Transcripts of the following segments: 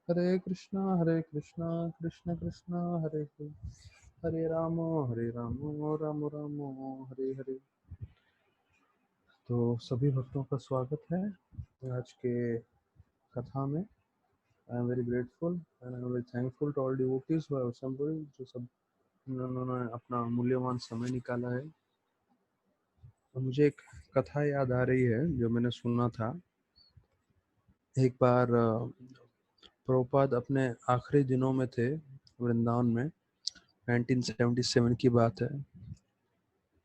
हरे कृष्णा कृष्ण कृष्ण हरे हरे, हरे राम राम राम हरे हरे। तो सभी भक्तों का स्वागत है आज के कथा में। I am very grateful and I am very thankful to all devotees who have assembled, जो सब उन्होंने अपना मूल्यवान समय निकाला है। तो मुझे एक कथा याद आ रही है जो मैंने सुना था। एक बार प्रभुपाद अपने आखिरी दिनों में थे वृंदावन में, 1977 की बात है।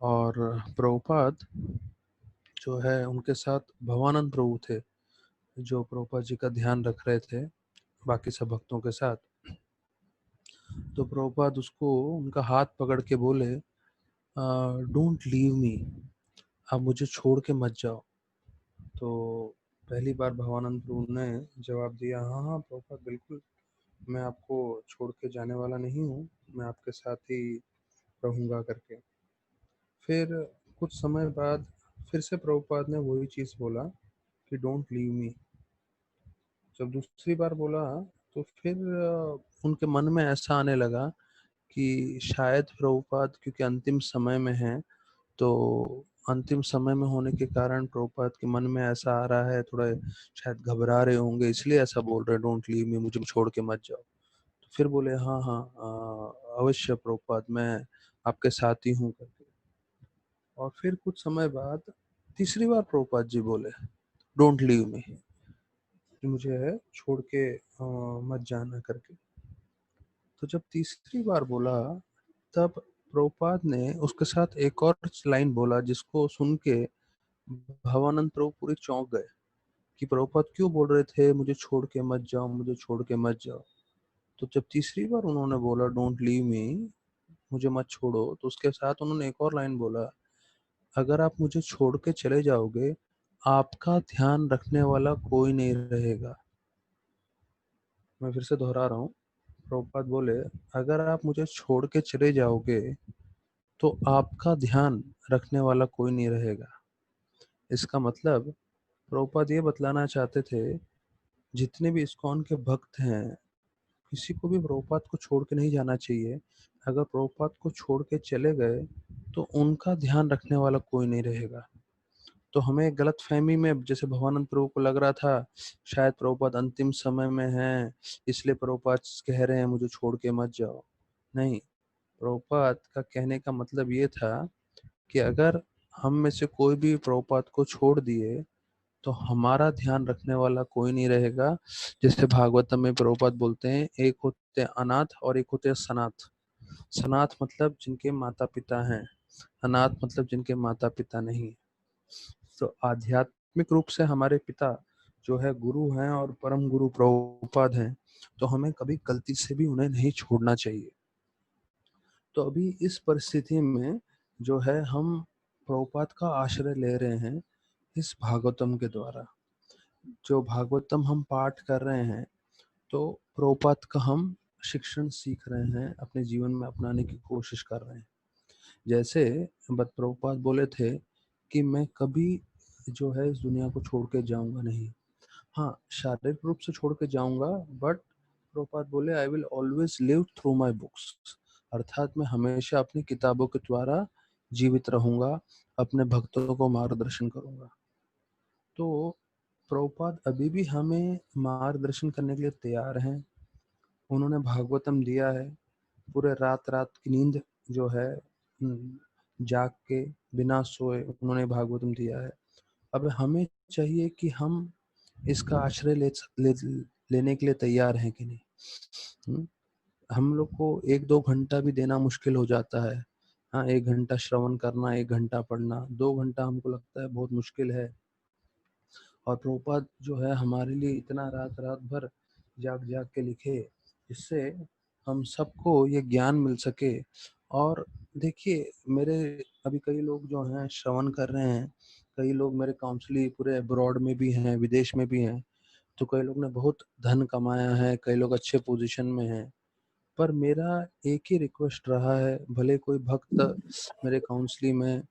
और प्रभुपाद जो है उनके साथ भवानंद प्रभु थे, जो प्रभुपाद जी का ध्यान रख रहे थे बाकी सब भक्तों के साथ। तो प्रभुपाद उसको उनका हाथ पकड़ के बोले, डोंट लीव मी, आप मुझे छोड़ के मत जाओ। तो पहली बार भवानंद प्रभु ने जवाब दिया, हाँ हाँ प्रभुपाद, बिल्कुल मैं आपको छोड़ के जाने वाला नहीं हूँ, मैं आपके साथ ही रहूँगा करके। फिर कुछ समय बाद फिर से प्रभुपाद ने वही चीज़ बोला कि डोंट लीव मी। जब दूसरी बार बोला तो फिर उनके मन में ऐसा आने लगा कि शायद प्रभुपाद क्योंकि अंतिम समय में हैं, तो अंतिम समय में होने के कारण प्रभुपाद के मन में ऐसा आ रहा है, थोड़ा शायद घबरा रहे होंगे, इसलिए ऐसा बोल रहे हैं डोंट लीव मी, मुझे छोड़ के मत जाओ। तो फिर बोले, हाँ हाँ अवश्य प्रभुपाद, मैं आपके साथ ही हूँ करके। और फिर कुछ समय बाद तीसरी बार प्रभुपाद जी बोले डोंट लीव मी, मुझे छोड़ के मत जाना करके। तो जब तीसरी बार बोला तब प्रभुपाद ने उसके साथ एक और लाइन बोला, जिसको सुन के भवानंद प्रभु पूरे चौंक गए कि प्रभुपाद क्यों बोल रहे थे मुझे छोड़ के मत जाओ, मुझे छोड़ के मत जाओ। तो जब तीसरी बार उन्होंने बोला डोंट लीव मी, मुझे मत छोड़ो, तो उसके साथ उन्होंने एक और लाइन बोला, अगर आप मुझे छोड़ के चले जाओगे, आपका ध्यान रखने वाला कोई नहीं रहेगा। मैं फिर से दोहरा रहा हूँ। प्रभुपाद बोले, अगर आप मुझे छोड़ के चले जाओगे तो आपका ध्यान रखने वाला कोई नहीं रहेगा। इसका मतलब प्रभुपाद ये बतलाना चाहते थे, जितने भी इस्कॉन के भक्त हैं, किसी को भी प्रभुपाद को छोड़ के नहीं जाना चाहिए। अगर प्रभुपाद को छोड़ के चले गए तो उनका ध्यान रखने वाला कोई नहीं रहेगा। तो हमें गलतफहमी में, जैसे भवानंद प्रभु को लग रहा था शायद प्रभुपाद अंतिम समय में हैं, इसलिए प्रभुपाद कह रहे हैं मुझे छोड़ के मत जाओ। नहीं, प्रभुपाद का कहने का मतलब ये था कि अगर हम में से कोई भी प्रभुपाद को छोड़ दिए तो हमारा ध्यान रखने वाला कोई नहीं रहेगा। जैसे भागवतम में प्रभुपाद बोलते हैं, एक होते अनाथ और एक होते सनाथ। सनाथ मतलब जिनके माता पिता हैं, अनाथ मतलब जिनके माता पिता नहीं। तो आध्यात्मिक रूप से हमारे पिता जो है गुरु हैं और परम गुरु प्रभुपाद हैं, तो हमें कभी गलती से भी उन्हें नहीं छोड़ना चाहिए। तो अभी इस परिस्थिति में जो है हम प्रभुपाद का आश्रय ले रहे हैं इस भागवतम के द्वारा। जो भागवतम हम पाठ कर रहे हैं, तो प्रभुपाद का हम शिक्षण सीख रहे हैं, अपने जीवन में अपनाने की कोशिश कर रहे हैं। जैसे प्रभुपाद बोले थे कि मैं कभी जो है इस दुनिया को छोड़ के जाऊंगा नहीं। हाँ, शारीरिक रूप से छोड़ के जाऊंगा, बट प्रभुपाद बोले I will always live through my books, अर्थात मैं हमेशा अपनी किताबों के द्वारा जीवित रहूंगा, अपने भक्तों को मार्गदर्शन करूंगा। तो प्रभुपाद अभी भी हमें मार्गदर्शन करने के लिए तैयार हैं। उन्होंने भागवतम दिया है, पूरे रात रात की नींद जो है जाग के बिना सोए उन्होंने भागवतम दिया है। अब हमें चाहिए कि हम इसका आश्रय लेने के लिए तैयार हैं कि नहीं। हम लोग को 1-2 घंटा भी देना मुश्किल हो जाता है। हाँ, 1 घंटा श्रवण करना, 1 घंटा पढ़ना, 2 घंटा हमको लगता है बहुत मुश्किल है। और प्रभुपाद जो है हमारे लिए इतना रात रात भर जाग जाग के लिखे, जिससे हम सबको ये ज्ञान मिल सके। और देखिए, मेरे अभी कई लोग जो हैं श्रवण कर रहे हैं, कई लोग मेरे काउंसली पूरे अब्रॉड में भी हैं, विदेश में भी हैं। तो कई लोग ने बहुत धन कमाया है, कई लोग अच्छे पोजीशन में हैं। पर मेरा एक ही रिक्वेस्ट रहा है, भले कोई भक्त मेरे काउंसली में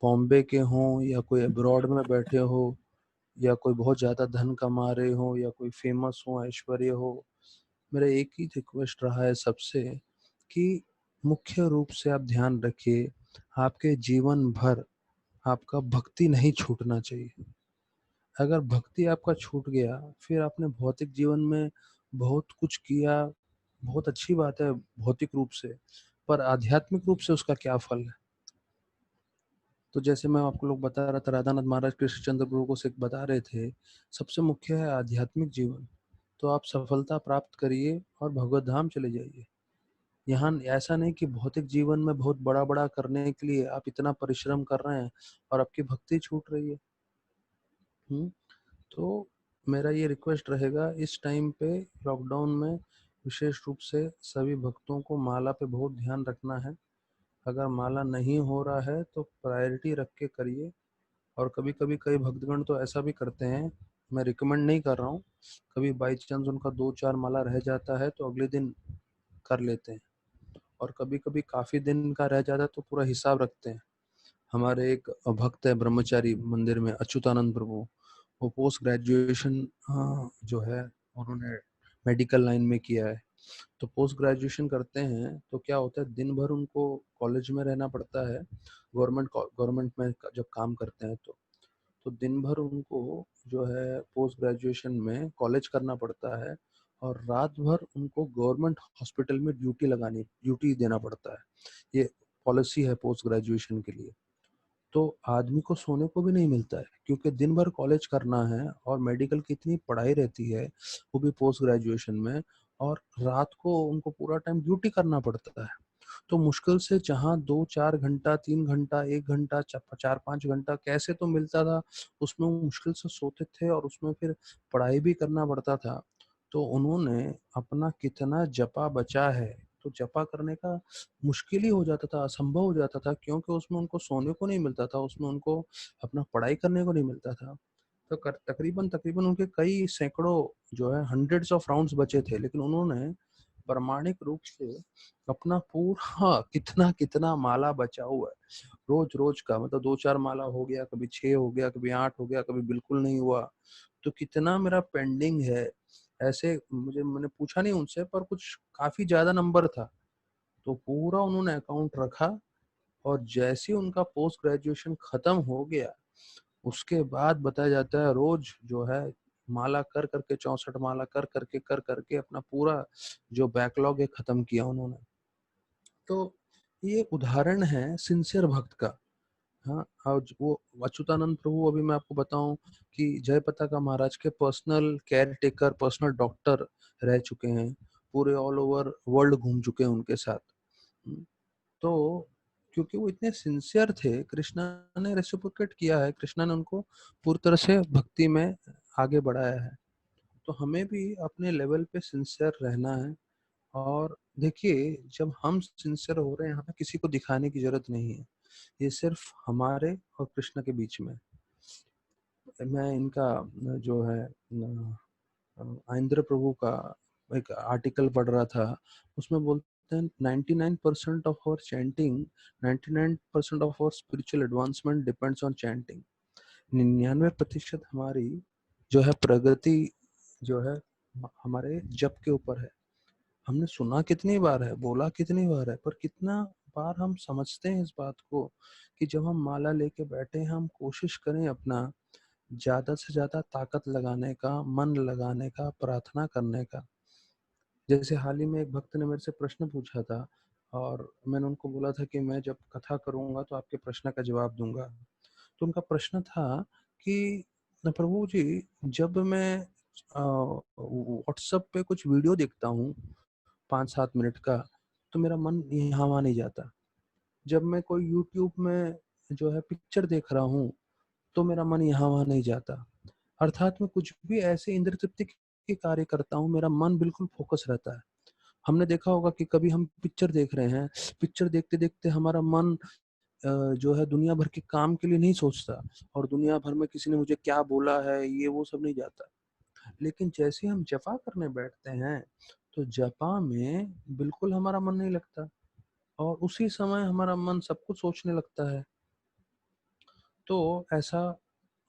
बॉम्बे के हों या कोई अब्रॉड में बैठे हो, या कोई बहुत ज़्यादा धन कमा रहे हो या कोई फेमस हो, ऐश्वर्य हो, मेरा एक ही रिक्वेस्ट रहा है सबसे कि मुख्य रूप से आप ध्यान रखिए, आपके जीवन भर आपका भक्ति नहीं छूटना चाहिए। अगर भक्ति आपका छूट गया, फिर आपने भौतिक जीवन में बहुत कुछ किया, बहुत अच्छी बात है भौतिक रूप से, पर आध्यात्मिक रूप से उसका क्या फल है? तो जैसे मैं आपको लोग बता रहा था, राधानाथ महाराज कृष्णचंद्र प्रभु को सिर्फ बता रहे थे, सबसे मुख्य है आध्यात्मिक जीवन। तो आप सफलता प्राप्त करिए और भगवत धाम चले जाइए। यहाँ ऐसा नहीं कि भौतिक जीवन में बहुत बड़ा-बड़ा करने के लिए आप इतना परिश्रम कर रहे हैं और आपकी भक्ति छूट रही है। हुँ? तो मेरा ये रिक्वेस्ट रहेगा इस टाइम पे लॉकडाउन में विशेष रूप से सभी भक्तों को माला पे बहुत ध्यान रखना है। अगर माला नहीं हो रहा है तो प्रायोरिटी रख के करिए। और कभी-कभी कई भक्तगण तो ऐसा भी करते हैं, मैं रिकमेंड नहीं कर रहा हूँ, कभी बाई चांस उनका 2-4 माला रह जाता है तो अगले दिन कर लेते हैं। और कभी-कभी काफ़ी दिन का रह जाता है तो पूरा हिसाब रखते हैं। हमारे एक भक्त है ब्रह्मचारी मंदिर में, अच्युतानंद प्रभु, वो पोस्ट ग्रेजुएशन जो है उन्होंने मेडिकल लाइन में किया है। तो पोस्ट ग्रेजुएशन करते हैं तो क्या होता है, दिन भर उनको कॉलेज में रहना पड़ता है, गवर्नमेंट में जब काम करते हैं तो दिन भर उनको जो है पोस्ट ग्रेजुएशन में कॉलेज करना पड़ता है और रात भर उनको गवर्नमेंट हॉस्पिटल में ड्यूटी देना पड़ता है। ये पॉलिसी है पोस्ट ग्रेजुएशन के लिए। तो आदमी को सोने को भी नहीं मिलता है क्योंकि दिन भर कॉलेज करना है और मेडिकल की इतनी पढ़ाई रहती है, वो भी पोस्ट ग्रेजुएशन में, और रात को उनको पूरा टाइम ड्यूटी करना पड़ता है। तो मुश्किल से जहाँ 2-4 घंटा, 3 घंटा, 1 घंटा, 4-5 घंटा कैसे तो मिलता था, उसमें वो मुश्किल से सोते थे और उसमें फिर पढ़ाई भी करना पड़ता था। तो उन्होंने अपना कितना जपा बचा है, तो जपा करने का मुश्किल ही हो जाता था, असंभव हो जाता था, क्योंकि उसमें उनको सोने को नहीं मिलता था, उसमें उनको अपना पढ़ाई करने को नहीं मिलता था। तो तकरीबन तकरीबन उनके कई सैकड़ों जो है हंड्रेड्स ऑफ राउंड्स बचे थे, लेकिन उन्होंने प्रामाणिक रूप से अपना पूरा कितना कितना माला बचा हुआ है रोज रोज का, मतलब 2-4 माला हो गया, कभी 6 हो गया, कभी 8 हो गया, कभी बिल्कुल नहीं हुआ। तो कितना मेरा पेंडिंग है, ऐसे मैंने पूछा नहीं उनसे, पर कुछ काफी ज्यादा नंबर था। तो पूरा उन्होंने अकाउंट रखा और जैसे ही उनका पोस्ट ग्रेजुएशन खत्म हो गया, उसके बाद बताया जाता है रोज जो है माला कर करके, 64 माला कर करके अपना पूरा जो बैकलॉग है खत्म किया उन्होंने। तो ये उदाहरण है सिंसियर भक्त का। हाँ, और वो अच्युतानंद प्रभु, अभी मैं आपको बताऊं कि जयप्रताप का महाराज के personal care taker, personal doctor रह चुके हैं, पूरे ऑल ओवर वर्ल्ड घूम चुके हैं उनके साथ। हम्म, तो क्योंकि वो इतने सिंसियर थे, कृष्णा ने रेसिप्रोकेट किया है, कृष्णा ने उनको पूरी तरह से भक्ति में आगे बढ़ाया है। तो हमें भी अपने लेवल पे सिंसियर रहना है। और देखिए, जब हम सिंसियर हो रहे हैं, हमें किसी को दिखाने की जरूरत नहीं है, ये सिर्फ हमारे और कृष्ण के बीच में। मैं इनका जो है आइंद्र प्रभु का एक आर्टिकल पढ़ रहा था, उसमें बोलते हैं 99% of our chanting, 99% of our spiritual advancement depends on chanting. 99% हमारी जो है प्रगति जो है हमारे जप के ऊपर है। हमने सुना कितनी बार है, बोला कितनी बार है, पर कितना बार हम समझते हैं इस बात को कि जब हम माला लेके बैठे हैं, हम कोशिश करें अपना ज्यादा से ज्यादा ताकत लगाने का, मन लगाने का, प्रार्थना करने का। जैसे हाल ही में एक भक्त ने मेरे से प्रश्न पूछा था और मैंने उनको बोला था कि मैं जब कथा करूंगा तो आपके प्रश्न का जवाब दूंगा। तो उनका प्रश्न था कि प्रभु जी, जब मैं व्हाट्सएप पे कुछ वीडियो देखता हूँ 5-7 मिनट का, तो मेरा मन यहाँ वहाँ नहीं जाता। जब मैं कोई यूट्यूब में जो है पिक्चर देख रहा हूँ, तो मेरा मन यहाँ वहाँ नहीं जाता। अर्थात मैं कुछ भी ऐसे इंद्र तृप्ति के कार्य करता हूँ, मेरा मन बिल्कुल फोकस रहता है। हमने देखा होगा कि कभी हम पिक्चर देख रहे हैं, पिक्चर देखते देखते हमारा मन जो है दुनिया भर के काम के लिए नहीं सोचता, और दुनिया भर में किसी ने मुझे क्या बोला है ये वो सब नहीं जाता। लेकिन जैसे हम जपा करने बैठते हैं, तो जपा में बिल्कुल हमारा मन नहीं लगता और उसी समय हमारा मन सब कुछ सोचने लगता है। तो ऐसा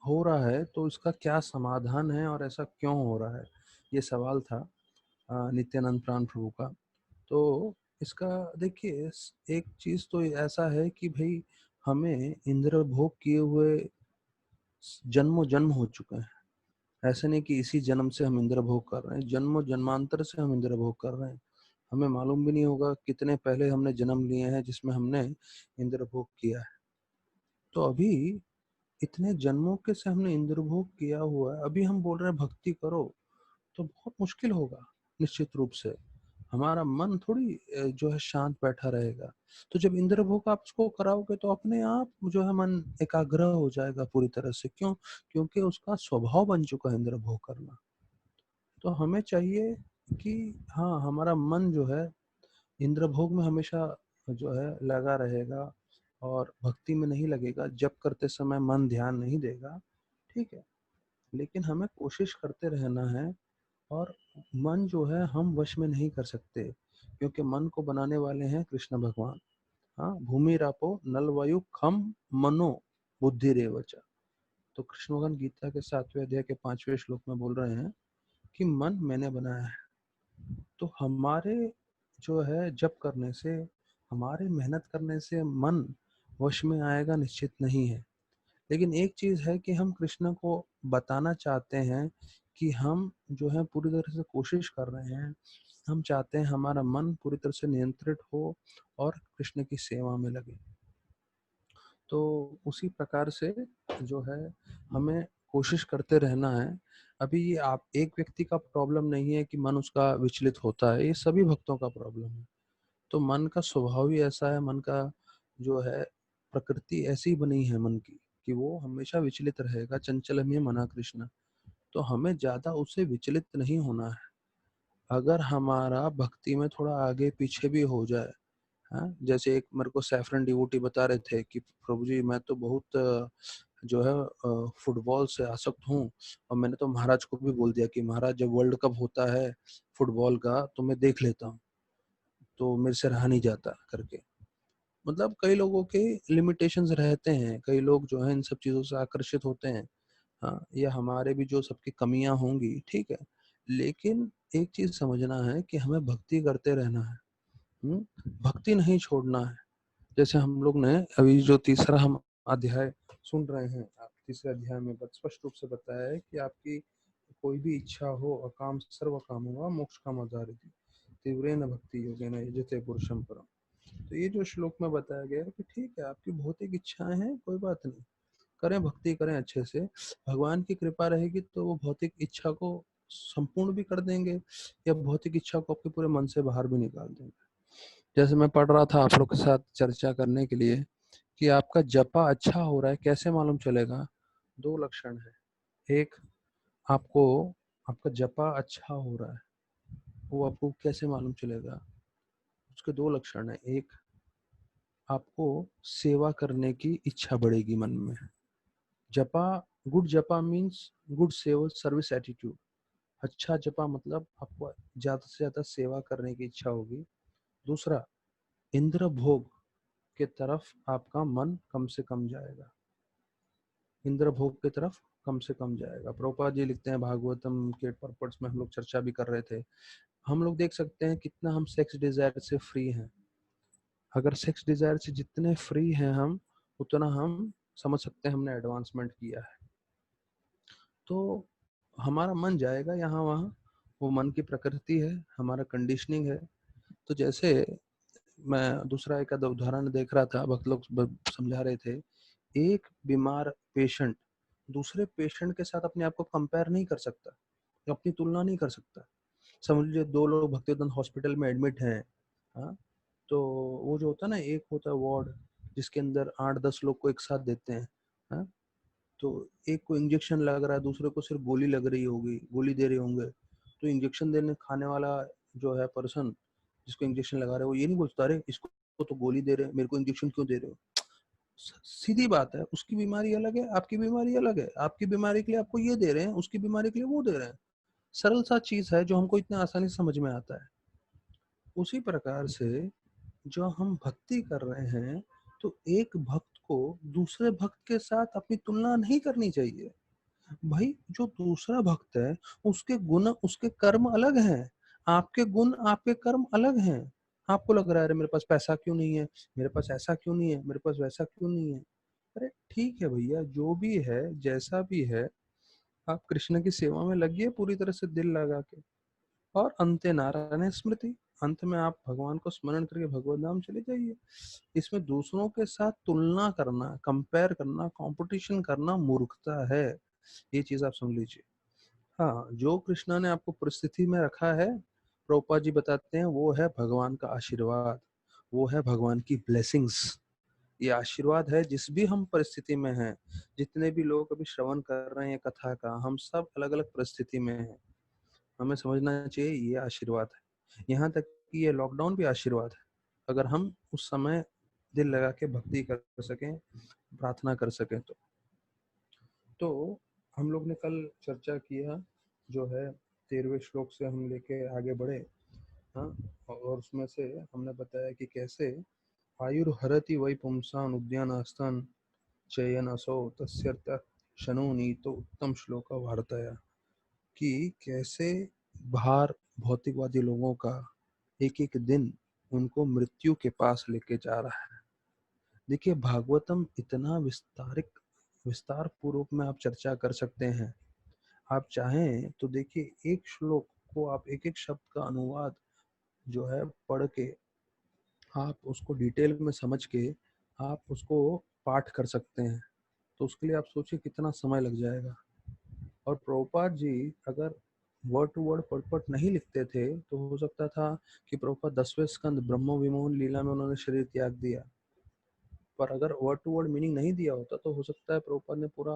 हो रहा है तो इसका क्या समाधान है और ऐसा क्यों हो रहा है, ये सवाल था नित्यानंद प्राण प्रभु का। तो इसका देखिए, एक चीज तो ऐसा है कि भाई हमें इंद्र भोग किए हुए जन्मों जन्म हो चुके हैं। ऐसे नहीं कि इसी जन्म से हम इंद्र भोग कर रहे हैं, जन्मों जन्मांतर से हम इंद्र भोग कर रहे हैं। हमें मालूम भी नहीं होगा कितने पहले हमने जन्म लिए हैं जिसमें हमने इंद्र भोग किया है। तो अभी इतने जन्मों के से हमने इंद्र भोग किया हुआ है, अभी हम बोल रहे हैं भक्ति करो, तो बहुत मुश्किल होगा निश्चित रूप से। हमारा मन थोड़ी जो है शांत बैठा रहेगा। तो जब इंद्र भोग आप उसको कराओगे तो अपने आप जो है मन एकाग्र हो जाएगा पूरी तरह से। क्यों? क्योंकि उसका स्वभाव बन चुका है इंद्र भोग करना। तो हमें चाहिए कि हाँ, हमारा मन जो है इंद्र भोग में हमेशा जो है लगा रहेगा और भक्ति में नहीं लगेगा। जप करते समय मन ध्यान नहीं देगा, ठीक है, लेकिन हमें कोशिश करते रहना है। और मन जो है हम वश में नहीं कर सकते, क्योंकि मन को बनाने वाले हैं कृष्ण भगवान। हाँ, भूमि रापो नल वायु खम मनो बुद्धि रेवच। तो कृष्ण भगवान गीता के 7वें अध्याय के 5वें श्लोक में बोल रहे हैं कि मन मैंने बनाया है। तो हमारे जो है जप करने से, हमारे मेहनत करने से मन वश में आएगा निश्चित नहीं है। लेकिन एक चीज है कि हम कृष्ण को बताना चाहते हैं कि हम जो है पूरी तरह से कोशिश कर रहे हैं। हम चाहते हैं हमारा मन पूरी तरह से नियंत्रित हो और कृष्ण की सेवा में लगे। तो उसी प्रकार से जो है हमें कोशिश करते रहना है। अभी ये आप एक व्यक्ति का प्रॉब्लम नहीं है कि मन उसका विचलित होता है, ये सभी भक्तों का प्रॉब्लम है। तो मन का स्वभाव ही ऐसा है, मन का जो है प्रकृति ऐसी बनी है मन की कि वो हमेशा विचलित रहेगा। चंचल में मना कृष्ण। तो हमें ज्यादा उससे विचलित नहीं होना है। अगर हमारा भक्ति में थोड़ा आगे पीछे भी हो जाए, हाँ, जैसे एक मेरे को सैफरन डिवोटी बता रहे थे कि प्रभु जी मैं तो बहुत जो है फुटबॉल से आसक्त हूँ, और मैंने तो महाराज को भी बोल दिया कि महाराज जब वर्ल्ड कप होता है फुटबॉल का तो मैं देख लेता हूँ, तो मेरे से रहा नहीं जाता करके। मतलब कई लोगों के लिमिटेशंस रहते हैं, कई लोग जो है इन सब चीजों से आकर्षित होते हैं। हाँ, ये हमारे भी जो सबकी कमियां होंगी, ठीक है, लेकिन एक चीज समझना है कि हमें भक्ति करते रहना है। भक्ति नहीं छोड़ना है। जैसे हम लोग ने अभी जो तीसरा हम अध्याय सुन रहे हैं, तीसरे अध्याय में स्पष्ट रूप से बताया है कि आपकी कोई भी इच्छा हो, अकाम सर्व काम हुआ मोक्ष काम आधारित तीव्रेन भक्ति योगेन यजते पुरुषम परम। तो ये जो श्लोक में बताया गया है कि ठीक है, आपकी भौतिक इच्छाएं हैं, कोई बात नहीं, करें भक्ति करें अच्छे से। भगवान की कृपा रहेगी तो वो भौतिक इच्छा को संपूर्ण भी कर देंगे, या भौतिक इच्छा को आपके पूरे मन से बाहर भी निकाल देंगे। जैसे मैं पढ़ रहा था आप लोग के साथ चर्चा करने के लिए कि आपका जपा अच्छा हो रहा है, कैसे मालूम चलेगा? दो लक्षण है। एक, आपको आपका जपा अच्छा हो रहा है, वो आपको कैसे मालूम चलेगा? उसके दो लक्षण है। एक, आपको सेवा करने की इच्छा बढ़ेगी मन में। जपा, गुड जपा मीन्स गुड सेवा सर्विस एटीट्यूड। अच्छा जपा मतलब आपको ज्यादा से ज्यादा सेवा करने की इच्छा होगी। दूसरा, इंद्र भोग के तरफ आपका मन कम से कम जाएगा। इंद्र भोग की तरफ कम से कम जाएगा। प्रभुपाद जी लिखते हैं भागवतम के पर्पट्स में, हम लोग चर्चा भी कर रहे थे, हम लोग देख सकते हैं कितना हम सेक्स डिजायर से फ्री हैं। अगर सेक्स डिजायर से जितने फ्री हैं हम, उतना हम समझ सकते हैं हमने एडवांसमेंट किया है। तो हमारा मन जाएगा यहाँ वहाँ, वो मन की प्रकृति है, हमारा कंडीशनिंग है। तो जैसे मैं दूसरा एक आधा उदाहरण देख रहा था, भक्त लोग समझा रहे थे, एक बीमार पेशेंट दूसरे पेशेंट के साथ अपने आप को कंपेयर नहीं कर सकता, अपनी तुलना नहीं कर सकता। समझ लीजिए दो लोग भक्तिवेदांत हॉस्पिटल में एडमिट हैं, हाँ, तो वो जो होता है ना, एक होता है वार्ड जिसके अंदर 8-10 लोग को एक साथ देते हैं, हाँ, तो एक को इंजेक्शन लग रहा है, दूसरे को सिर्फ गोली लग रही होगी, गोली दे रहे होंगे, तो इंजेक्शन देने खाने वाला जो है पर्सन जिसको इंजेक्शन लगा रहे हैं, वो ये नहीं बोलता अरे इसको तो गोली दे रहे हैं, मेरे को इंजेक्शन क्यों दे रहे हो? सीधी बात है, उसकी बीमारी अलग है, आपकी बीमारी अलग है। आपकी बीमारी के लिए आपको ये दे रहे हैं, उसकी बीमारी के लिए वो दे रहे हैं। सरल सा चीज है जो हमको इतना आसानी से समझ में आता है। उसी प्रकार से जो हम भक्ति कर रहे हैं, तो एक भक्त को दूसरे भक्त के साथ अपनी तुलना नहीं करनी चाहिए। भाई जो दूसरा भक्त है उसके गुण उसके कर्म अलग हैं, आपके गुण आपके कर्म अलग हैं। आपको लग रहा है अरे मेरे पास पैसा क्यों नहीं है, मेरे पास ऐसा क्यों नहीं है, मेरे पास वैसा क्यों नहीं है। अरे ठीक है भैया, जो भी है जैसा भी है, आप कृष्ण की सेवा में लगिए पूरी तरह से दिल लगा के। और अंते नारायण स्मृति, अंत में आप भगवान को स्मरण करके भगवत धाम चले जाइए। इसमें दूसरों के साथ तुलना करना, कंपेयर करना, कंपटीशन करना मूर्खता है। ये चीज आप समझ लीजिए। हाँ, जो कृष्णा ने आपको परिस्थिति में रखा है, प्रभुपाद जी बताते हैं, वो है भगवान का आशीर्वाद, वो है भगवान की ब्लेसिंग्स। ये आशीर्वाद है जिस भी हम परिस्थिति में हैं। जितने भी लोग अभी श्रवण कर रहे हैं कथा का, हम सब अलग अलग परिस्थिति में हैं। हमें समझना चाहिए ये आशीर्वाद है। यहाँ तक कि ये लॉकडाउन भी आशीर्वाद है, अगर हम उस समय दिल लगा के भक्ति कर सकें, प्रार्थना कर सकें तो हम लोग ने कल चर्चा किया, जो है 13वें श्लोक से हम लेके आगे बढ़े। हाँ, और उसमें से हमने बताया कि कैसे आयुर्हरति वै पुंसान् उद्यानास्तान् चयन असौ तस्यर्थ शनो नीतो उत्तम श्लोक वार्तया, कि कैसे बाहर भौतिकवादी लोगों का एक एक दिन उनको मृत्यु के पास लेके जा रहा है। देखिए भागवतम इतना विस्तार पूर्वक में आप चर्चा कर सकते हैं। आप चाहें तो देखिए एक श्लोक को आप एक एक शब्द का अनुवाद जो है पढ़ के, आप उसको डिटेल में समझ के आप उसको पाठ कर सकते हैं। तो उसके लिए आप सोचिए कितना समय लग जाएगा। और प्रभुपाद जी अगर वर्ड टू वर्ड पट नहीं लिखते थे तो हो सकता था कि प्रभुपाद 10वें स्कंद ब्रह्म विमोहन लीला में उन्होंने शरीर त्याग दिया। पर अगर वर्ड टू वर्ड मीनिंग नहीं दिया होता तो हो सकता है प्रभुपाद ने पूरा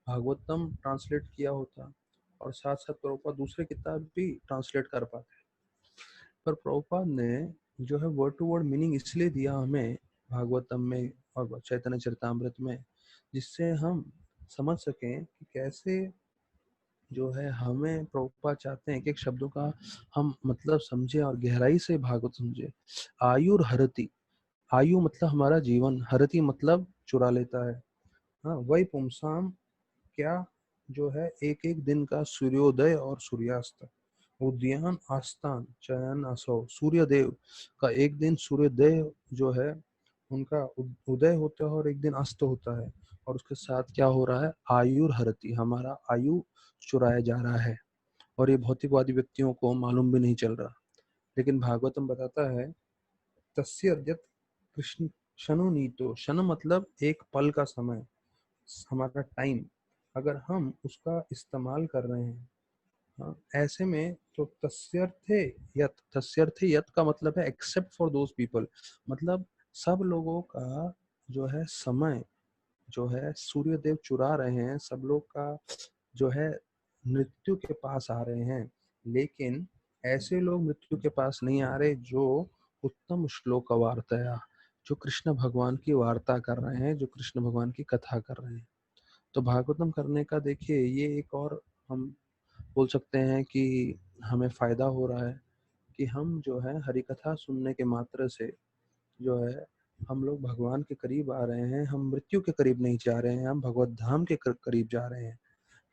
भागवतम ट्रांसलेट किया होता, और साथ साथ प्रभुपाद दूसरे किताब भी ट्रांसलेट कर पाते। पर प्रभुपाद ने जो है वर्ड टू वर्ड मीनिंग इसलिए दिया हमें भागवतम में और चैतन्य चरितामृत में, जिससे हम समझ सकें कि कैसे जो है हमें प्रभुपाद चाहते हैं कि एक शब्दों का हम मतलब समझे और गहराई से भागवत समझे। आयुर हरति, आयु मतलब हमारा जीवन, हरति मतलब चुरा लेता है। हाँ, वही पुमसाम, क्या, जो है एक एक दिन का सूर्योदय और सूर्यास्त, उद्यान आस्थान चयन असौ, सूर्यदेव का एक दिन सूर्योदय जो है उनका उदय होता है और एक दिन अस्त होता है, और उसके साथ क्या हो रहा है, आयुर हरति, हमारा आयु चुराया जा रहा है। और ये भौतिकवादी व्यक्तियों को मालूम भी नहीं चल रहा। लेकिन भागवतम बताता है तस्य यत् कृष्ण क्षणो नीतो, क्षण मतलब एक पल का समय, हमारा टाइम, अगर हम उसका इस्तेमाल कर रहे हैं, हाँ, ऐसे में तो तस्यर्थे यत का मतलब है एक्सेप्ट फॉर दोज पीपल, मतलब सब लोगों का जो है समय जो है सूर्यदेव चुरा रहे हैं, सब लोग का जो है मृत्यु के पास आ रहे हैं। लेकिन ऐसे लोग मृत्यु के पास नहीं आ रहे जो उत्तम श्लोक वार्ता, जो कृष्ण भगवान की वार्ता कर रहे हैं, जो कृष्ण भगवान की कथा कर रहे हैं। तो भागवतम करने का देखिए ये एक और हम बोल सकते हैं कि हमें फायदा हो रहा है कि हम जो है हरि कथा सुनने के मात्र से जो है हम लोग भगवान के करीब आ रहे हैं, हम मृत्यु के करीब नहीं जा रहे हैं, हम भगवत धाम के करीब जा रहे हैं।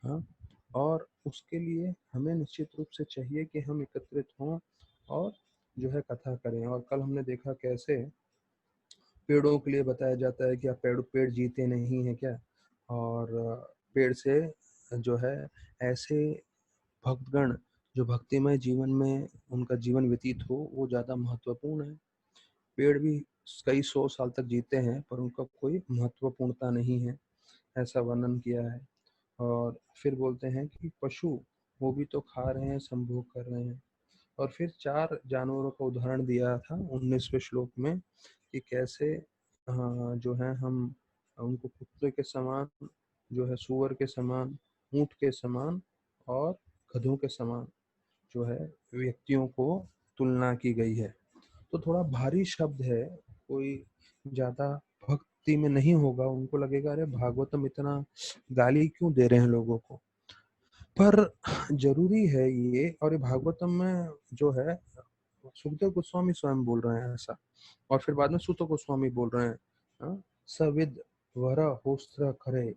हाँ, और उसके लिए हमें निश्चित रूप से चाहिए कि हम एकत्रित हों और जो है कथा करें। और कल हमने देखा कैसे पेड़ों के लिए बताया जाता है कि आप पेड़ पेड़ जीते नहीं है क्या, और पेड़ से जो है ऐसे भक्तगण जो भक्तिमय जीवन में उनका जीवन व्यतीत हो वो ज़्यादा महत्वपूर्ण है। पेड़ भी कई 100 साल तक जीते हैं पर उनका कोई महत्वपूर्णता नहीं है, ऐसा वर्णन किया है। और फिर बोलते हैं कि पशु वो भी तो खा रहे हैं, संभोग कर रहे हैं। और फिर 4 जानवरों का उदाहरण दिया था 19वें श्लोक में कि कैसे जो है हम उनको कुत्ते के समान, जो है सूअर के समान, ऊंट के समान और गधों के समान जो है व्यक्तियों को तुलना की गई है। तो थोड़ा भारी शब्द है, कोई ज्यादा भक्ति में नहीं होगा उनको लगेगा अरे भागवतम इतना गाली क्यों दे रहे हैं लोगों को। पर जरूरी है ये, और ये भागवतम में जो है सुखदेव गोस्वामी स्वयं बोल रहे हैं ऐसा, और फिर बाद में सूत गोस्वामी बोल रहे हैं, हाँ, सविद वरा होस्त्र करे।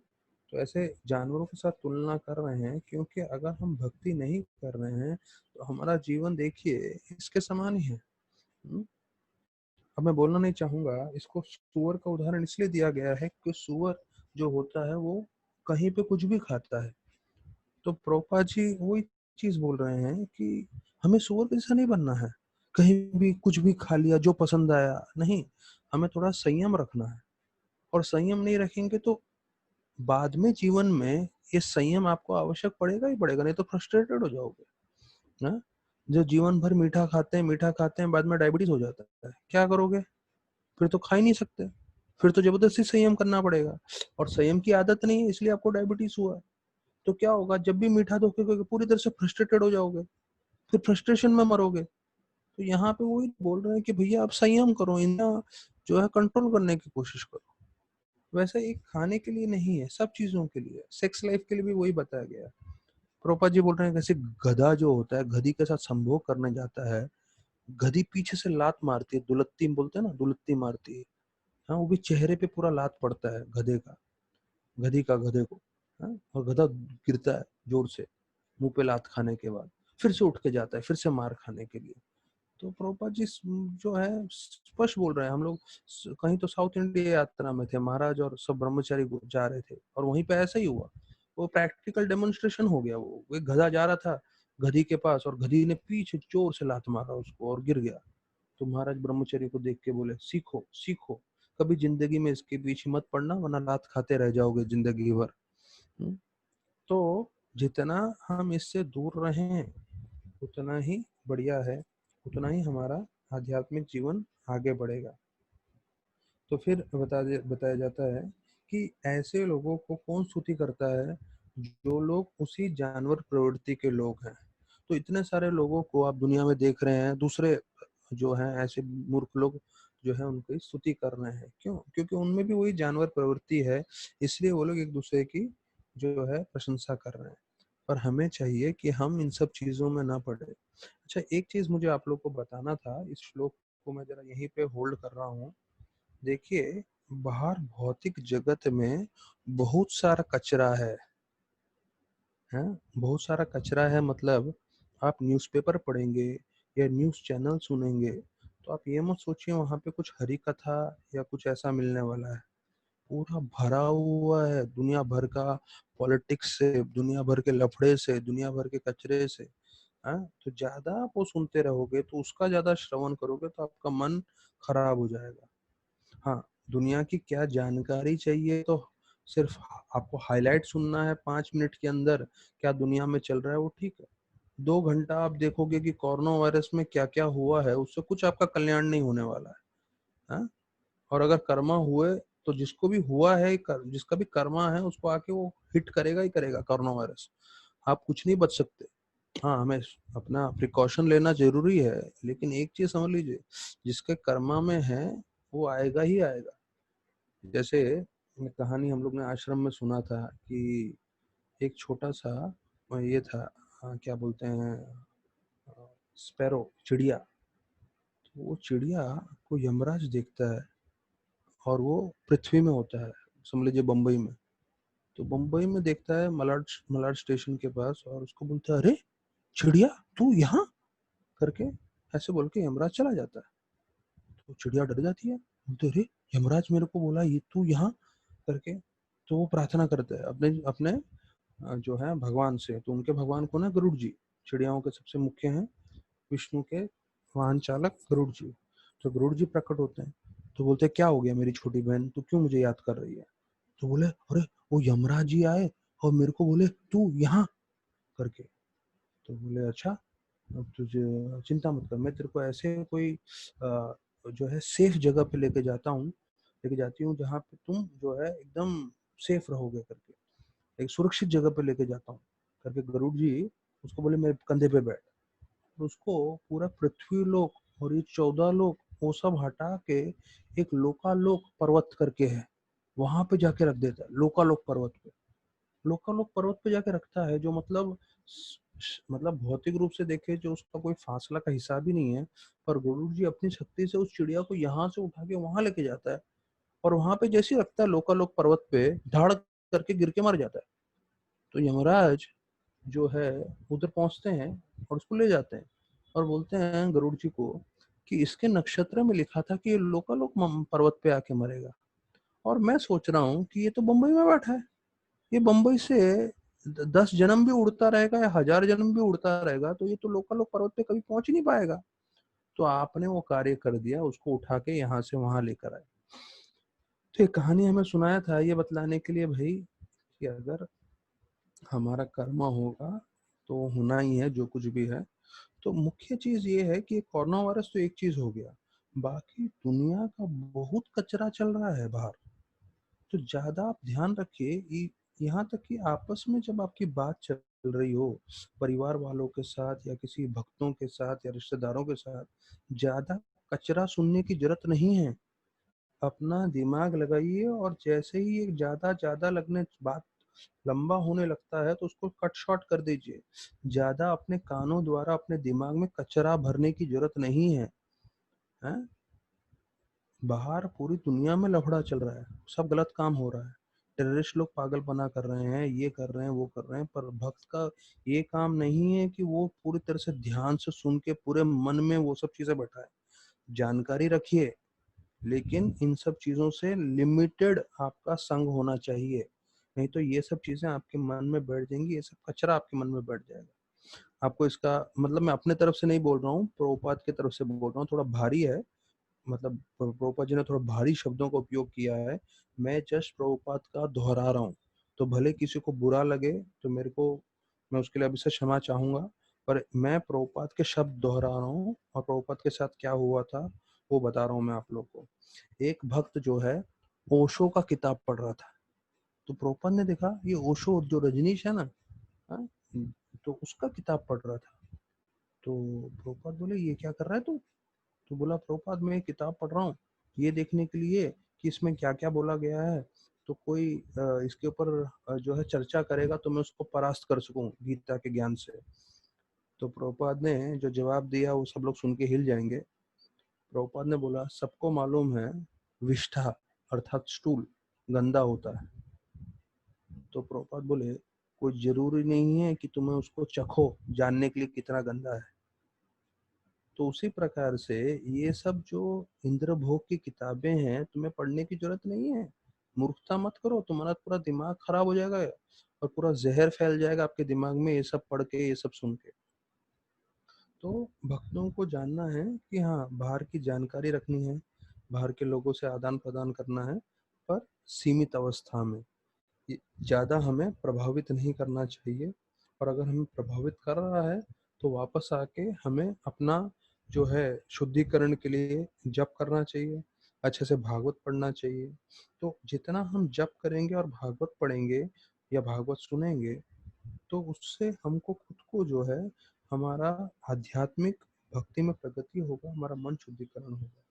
तो ऐसे जानवरों के साथ तुलना कर रहे हैं, क्योंकि अगर हम भक्ति नहीं कर रहे हैं तो हमारा जीवन देखिए इसके समान ही है। हम्म? अब मैं बोलना नहीं चाहूंगा, इसको सुअर का उदाहरण इसलिए दिया गया है कि सुअर जो होता है वो कहीं पे कुछ भी खाता है। तो प्रोपा जी वही चीज बोल रहे हैं कि हमें सुअर जैसा नहीं बनना है, कहीं भी कुछ भी खा लिया जो पसंद आया नहीं। हमें थोड़ा संयम रखना है, और संयम नहीं रखेंगे तो बाद में जीवन में ये संयम आपको आवश्यक पड़ेगा ही पड़ेगा, नहीं तो फ्रस्ट्रेटेड हो जाओगे। हाँ? जो जीवन भर मीठा खाते हैं, बाद में डायबिटीज हो जाता है, क्या करोगे? फिर तो खा ही नहीं सकते, फिर तो जबरदस्ती संयम करना पड़ेगा। और संयम की आदत नहीं है, इसलिए आपको डायबिटीज हुआ है। तो क्या होगा, जब भी मीठा धोखे पूरी तरह से फ्रस्ट्रेटेड हो जाओगे, फिर फ्रस्ट्रेशन में मरोगे। तो यहाँ पे वही बोल रहे हैं कि भैया आप संयम करो, इतना जो है कंट्रोल करने की कोशिश करो। वैसे एक खाने के लिए नहीं है, सब चीजों के लिए, सेक्स लाइफ के लिए भी वही बताया गया है। प्रोपा जी बोल रहे हैं कैसे गधा जो होता है, गधी के साथ संभोग करने जाता है, गधी पीछे से लात मारती है, दुलत्ती बोलते हैं ना, दुलत्ती मारती है। हाँ, वो भी चेहरे पे पूरा लात पड़ता है गधे का, गधी का गधे को। हाँ, और गधा गिरता है जोर से, मुंह पे लात खाने के बाद फिर से उठ के जाता है, फिर से मार खाने के लिए। तो प्रभुपाद जी जो है स्पष्ट बोल रहे हैं। हम लोग कहीं तो साउथ इंडिया यात्रा में थे, महाराज और सब ब्रह्मचारी जा रहे थे, और वहीं पे ऐसा ही हुआ। वो प्रैक्टिकल डेमोन्स्ट्रेशन हो गया। वो एक गधा जा रहा था गधी के पास, और गधी ने पीछे जोर से लात मारा उसको और गिर गया। तो महाराज ब्रह्मचारी को देख के बोले, सीखो सीखो, कभी जिंदगी में इसके पीछे मत पड़ना, वरना लात खाते रह जाओगे जिंदगी भर। हम्म? तो जितना हम इससे दूर रहें उतना ही बढ़िया है, उतना ही हमारा आध्यात्मिक जीवन आगे बढ़ेगा। तो फिर बताया जाता है कि ऐसे लोगों को कौन स्तुति करता है, जो लोग उसी जानवर प्रवृत्ति के लोग हैं। तो इतने सारे लोगों को आप दुनिया में देख रहे हैं, दूसरे जो हैं ऐसे मूर्ख लोग जो है उनकी स्तुति कर रहे हैं। क्यों? क्योंकि उनमें भी वही जानवर प्रवृत्ति है, इसलिए वो लोग एक दूसरे की जो है प्रशंसा कर रहे हैं। पर हमें चाहिए कि हम इन सब चीजों में ना पड़े। अच्छा, एक चीज मुझे आप लोग को बताना था, इस श्लोक को मैं जरा यहीं पे होल्ड कर रहा हूँ। देखिए, बाहर भौतिक जगत में बहुत सारा कचरा है। बहुत सारा कचरा है, मतलब आप न्यूज़पेपर पढ़ेंगे या न्यूज़ चैनल सुनेंगे तो आप ये मत सोचिए वहां पे कुछ हरी कथा या कुछ ऐसा मिलने वाला है। पूरा भरा हुआ है दुनिया भर का पॉलिटिक्स से, दुनिया भर के लफड़े से, दुनिया भर के कचरे से। हाँ, तो ज्यादा आप वो सुनते रहोगे तो उसका ज्यादा श्रवण करोगे तो आपका मन खराब हो जाएगा। हाँ, दुनिया की क्या जानकारी चाहिए, तो सिर्फ आपको हाईलाइट सुनना है 5 मिनट के अंदर क्या दुनिया में चल रहा है, वो ठीक है। 2 घंटा आप देखोगे कि कोरोना वायरस में क्या क्या हुआ है, उससे कुछ आपका कल्याण नहीं होने वाला है। हाँ? और अगर कर्मा हुए तो जिसको भी हुआ है, जिसका भी कर्मा है उसको आके वो हिट करेगा ही करेगा कोरोना वायरस। आप कुछ नहीं बच सकते। हाँ, हमें अपना प्रिकॉशन लेना जरूरी है, लेकिन एक चीज समझ लीजिए, जिसके कर्मा में है वो आएगा ही आएगा। जैसे कहानी हम लोग ने आश्रम में सुना था कि एक छोटा सा ये था, क्या बोलते हैं, स्पैरो, चिड़िया। तो वो चिड़िया को यमराज देखता है, और वो पृथ्वी में होता है, समझ लीजिए बम्बई में। तो बम्बई में देखता है मलाड मलाड स्टेशन के पास, और उसको बोलता है, अरे चिड़िया तू यहाँ, करके ऐसे बोल के यमराज चला जाता है। तो चिड़िया डर जाती है, बोलते अरे यमराज मेरे को बोला ये तू यहाँ, करके। तो वो प्रार्थना करता है अपने अपने जो है भगवान से। तो उनके भगवान को ना गरुड़ जी, चिड़ियाओं के सबसे मुख्य हैं, विष्णु के वाहन चालक गरुड़ जी। तो गरुड़ जी प्रकट होते हैं, तो बोलते हैं क्या हो गया मेरी छोटी बहन, तू क्यों मुझे याद कर रही है? तो बोले अरे वो यमराज जी आए और मेरे को बोले तू यहाँ, करके। तो बोले अच्छा, अब तुझे चिंता मत कर, मैं तेरे को ऐसे कोई जो है सेफ जगह पे लेके जाती हूँ जहाँ पे तुम जो है एकदम सेफ रहोगे, करके एक सुरक्षित जगह पे लेके जाता हूँ, करके गरुड़ जी उसको बोले मेरे कंधे पे बैठ। और उसको पूरा पृथ्वी लोक और ये 14 लोक वो सब हटा के एक लोकालोक पर्वत करके है, वहां पे जाके रख देता है। लोकालोक पर्वत पे, लोकालोक पर्वत पे जाके रखता है, जो मतलब मतलब भौतिक रूप से देखे जो उसका कोई फासला का हिसाब ही नहीं है। पर गरुड़ जी अपनी शक्ति से उस चिड़िया को यहाँ से उठा के वहां लेके जाता है, और वहां पे जैसे ही रखता है लोकालोक पर्वत पे, धाड़ करके गिर के मर जाता है। तो यमराज जो है उधर पहुंचते हैं और उसको ले जाते हैं और बोलते हैं गरुड़ जी को कि इसके नक्षत्र में लिखा था कि ये लोकालोक पर्वत पे आके मरेगा, और मैं सोच रहा हूँ कि ये तो बंबई में बैठा है, ये बंबई से 10 जन्म भी उड़ता रहेगा या 1000 जन्म भी उड़ता रहेगा तो ये तो लोकालोक पर्वत पे कभी पहुंच ही नहीं पाएगा। तो आपने वो कार्य कर दिया, उसको उठा के यहाँ से वहां लेकर आए। तो ये कहानी हमें सुनाया था ये बतलाने के लिए भाई कि अगर हमारा कर्म होगा तो होना ही है जो कुछ भी है। तो मुख्य चीज ये है कि कोरोना वायरस तो एक चीज हो गया, बाकी दुनिया का बहुत कचरा चल रहा है बाहर। तो ज्यादा आप ध्यान रखिए यहाँ तक कि आपस में जब आपकी बात चल रही हो परिवार वालों के साथ या किसी भक्तों के साथ या रिश्तेदारों के साथ, ज्यादा कचरा सुनने की जरूरत नहीं है। अपना दिमाग लगाइए और जैसे ही ये ज्यादा ज्यादा लगने बात लंबा होने लगता है तो उसको कट शॉर्ट कर दीजिए। ज्यादा अपने कानों द्वारा अपने दिमाग में कचरा भरने की जरूरत नहीं है, हैं? बाहर पूरी दुनिया में लफड़ा चल रहा है, सब गलत काम हो रहा है, टेररिस्ट लोग पागलपना कर रहे हैं, ये कर रहे हैं वो कर रहे हैं, पर भक्त का ये काम नहीं है कि वो पूरी तरह से ध्यान से सुन के पूरे मन में वो सब चीजें बैठाए। जानकारी रखिए लेकिन इन सब चीजों से लिमिटेड आपका संग होना चाहिए, नहीं तो ये सब चीजें आपके मन में बैठ जाएंगी, ये सब कचरा आपके मन में बैठ जाएगा। आपको इसका मतलब मैं अपने तरफ से नहीं बोल रहा हूँ, प्रभुपाद की तरफ से बोल रहा हूँ, थोड़ा भारी है, मतलब प्रभुपाद जी ने थोड़ा भारी शब्दों का उपयोग किया है। मैं जस्ट प्रभुपाद का दोहरा रहा हूँ, तो भले किसी को बुरा लगे तो मेरे को, मैं उसके लिए अभी से क्षमा चाहूंगा, पर मैं प्रभुपाद के शब्द दोहरा रहा हूँ और प्रभुपाद के साथ क्या हुआ था वो बता रहा हूँ मैं आप लोग को। एक भक्त जो है ओशो का किताब पढ़ रहा था, तो प्रभुपाद ने देखा ये ओशो जो रजनीश है ना, हाँ, तो उसका किताब पढ़ रहा था। तो प्रभुपाद बोले ये क्या कर रहा है तू? तो बोला प्रभुपाद मैं एक किताब पढ़ रहा हूँ ये देखने के लिए कि इसमें क्या क्या बोला गया है, तो कोई इसके ऊपर जो है चर्चा करेगा तो मैं उसको परास्त कर सकूं गीता के ज्ञान से। तो प्रभुपाद ने जो जवाब दिया वो सब लोग सुन के हिल जाएंगे। प्रभुपाद ने बोला सबको मालूम है विष्ठा अर्थात स्टूल गंदा होता है। तो प्रभुपाद बोले कोई जरूरी नहीं है कि तुम्हें उसको चखो जानने के लिए कितना गंदा है। तो उसी प्रकार से ये सब जो इंद्र भोग की किताबें हैं तुम्हें पढ़ने की जरूरत नहीं है। मूर्खता मत करो, तुम्हारा पूरा दिमाग खराब हो जाएगा और पूरा जहर फैल जाएगा आपके दिमाग में ये सब पढ़ के ये सब सुन के। तो भक्तों को जानना है कि हाँ बाहर की जानकारी रखनी है, बाहर के लोगों से आदान प्रदान करना है, पर सीमित अवस्था में। ज्यादा हमें प्रभावित नहीं करना चाहिए, और अगर हमें प्रभावित कर रहा है तो वापस आके हमें अपना जो है शुद्धिकरण के लिए जप करना चाहिए, अच्छे से भागवत पढ़ना चाहिए। तो जितना हम जप करेंगे और भागवत पढ़ेंगे या भागवत सुनेंगे तो उससे हमको खुद को जो है हमारा आध्यात्मिक भक्ति में प्रगति होगा, हमारा मन शुद्धिकरण होगा।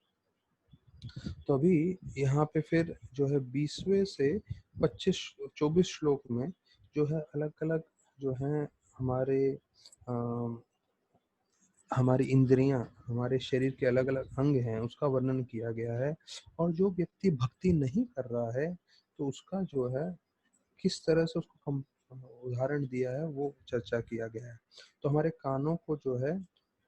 तो अभी यहाँ पे फिर जो है 20वें से 25 24 श्लोक में जो है अलग अलग जो है हमारे हमारी इंद्रियां, हमारे शरीर के अलग अलग अंग हैं उसका वर्णन किया गया है। और जो व्यक्ति भक्ति नहीं कर रहा है तो उसका जो है किस तरह से उसको हम उदाहरण दिया है वो चर्चा किया गया है। तो हमारे कानों को जो है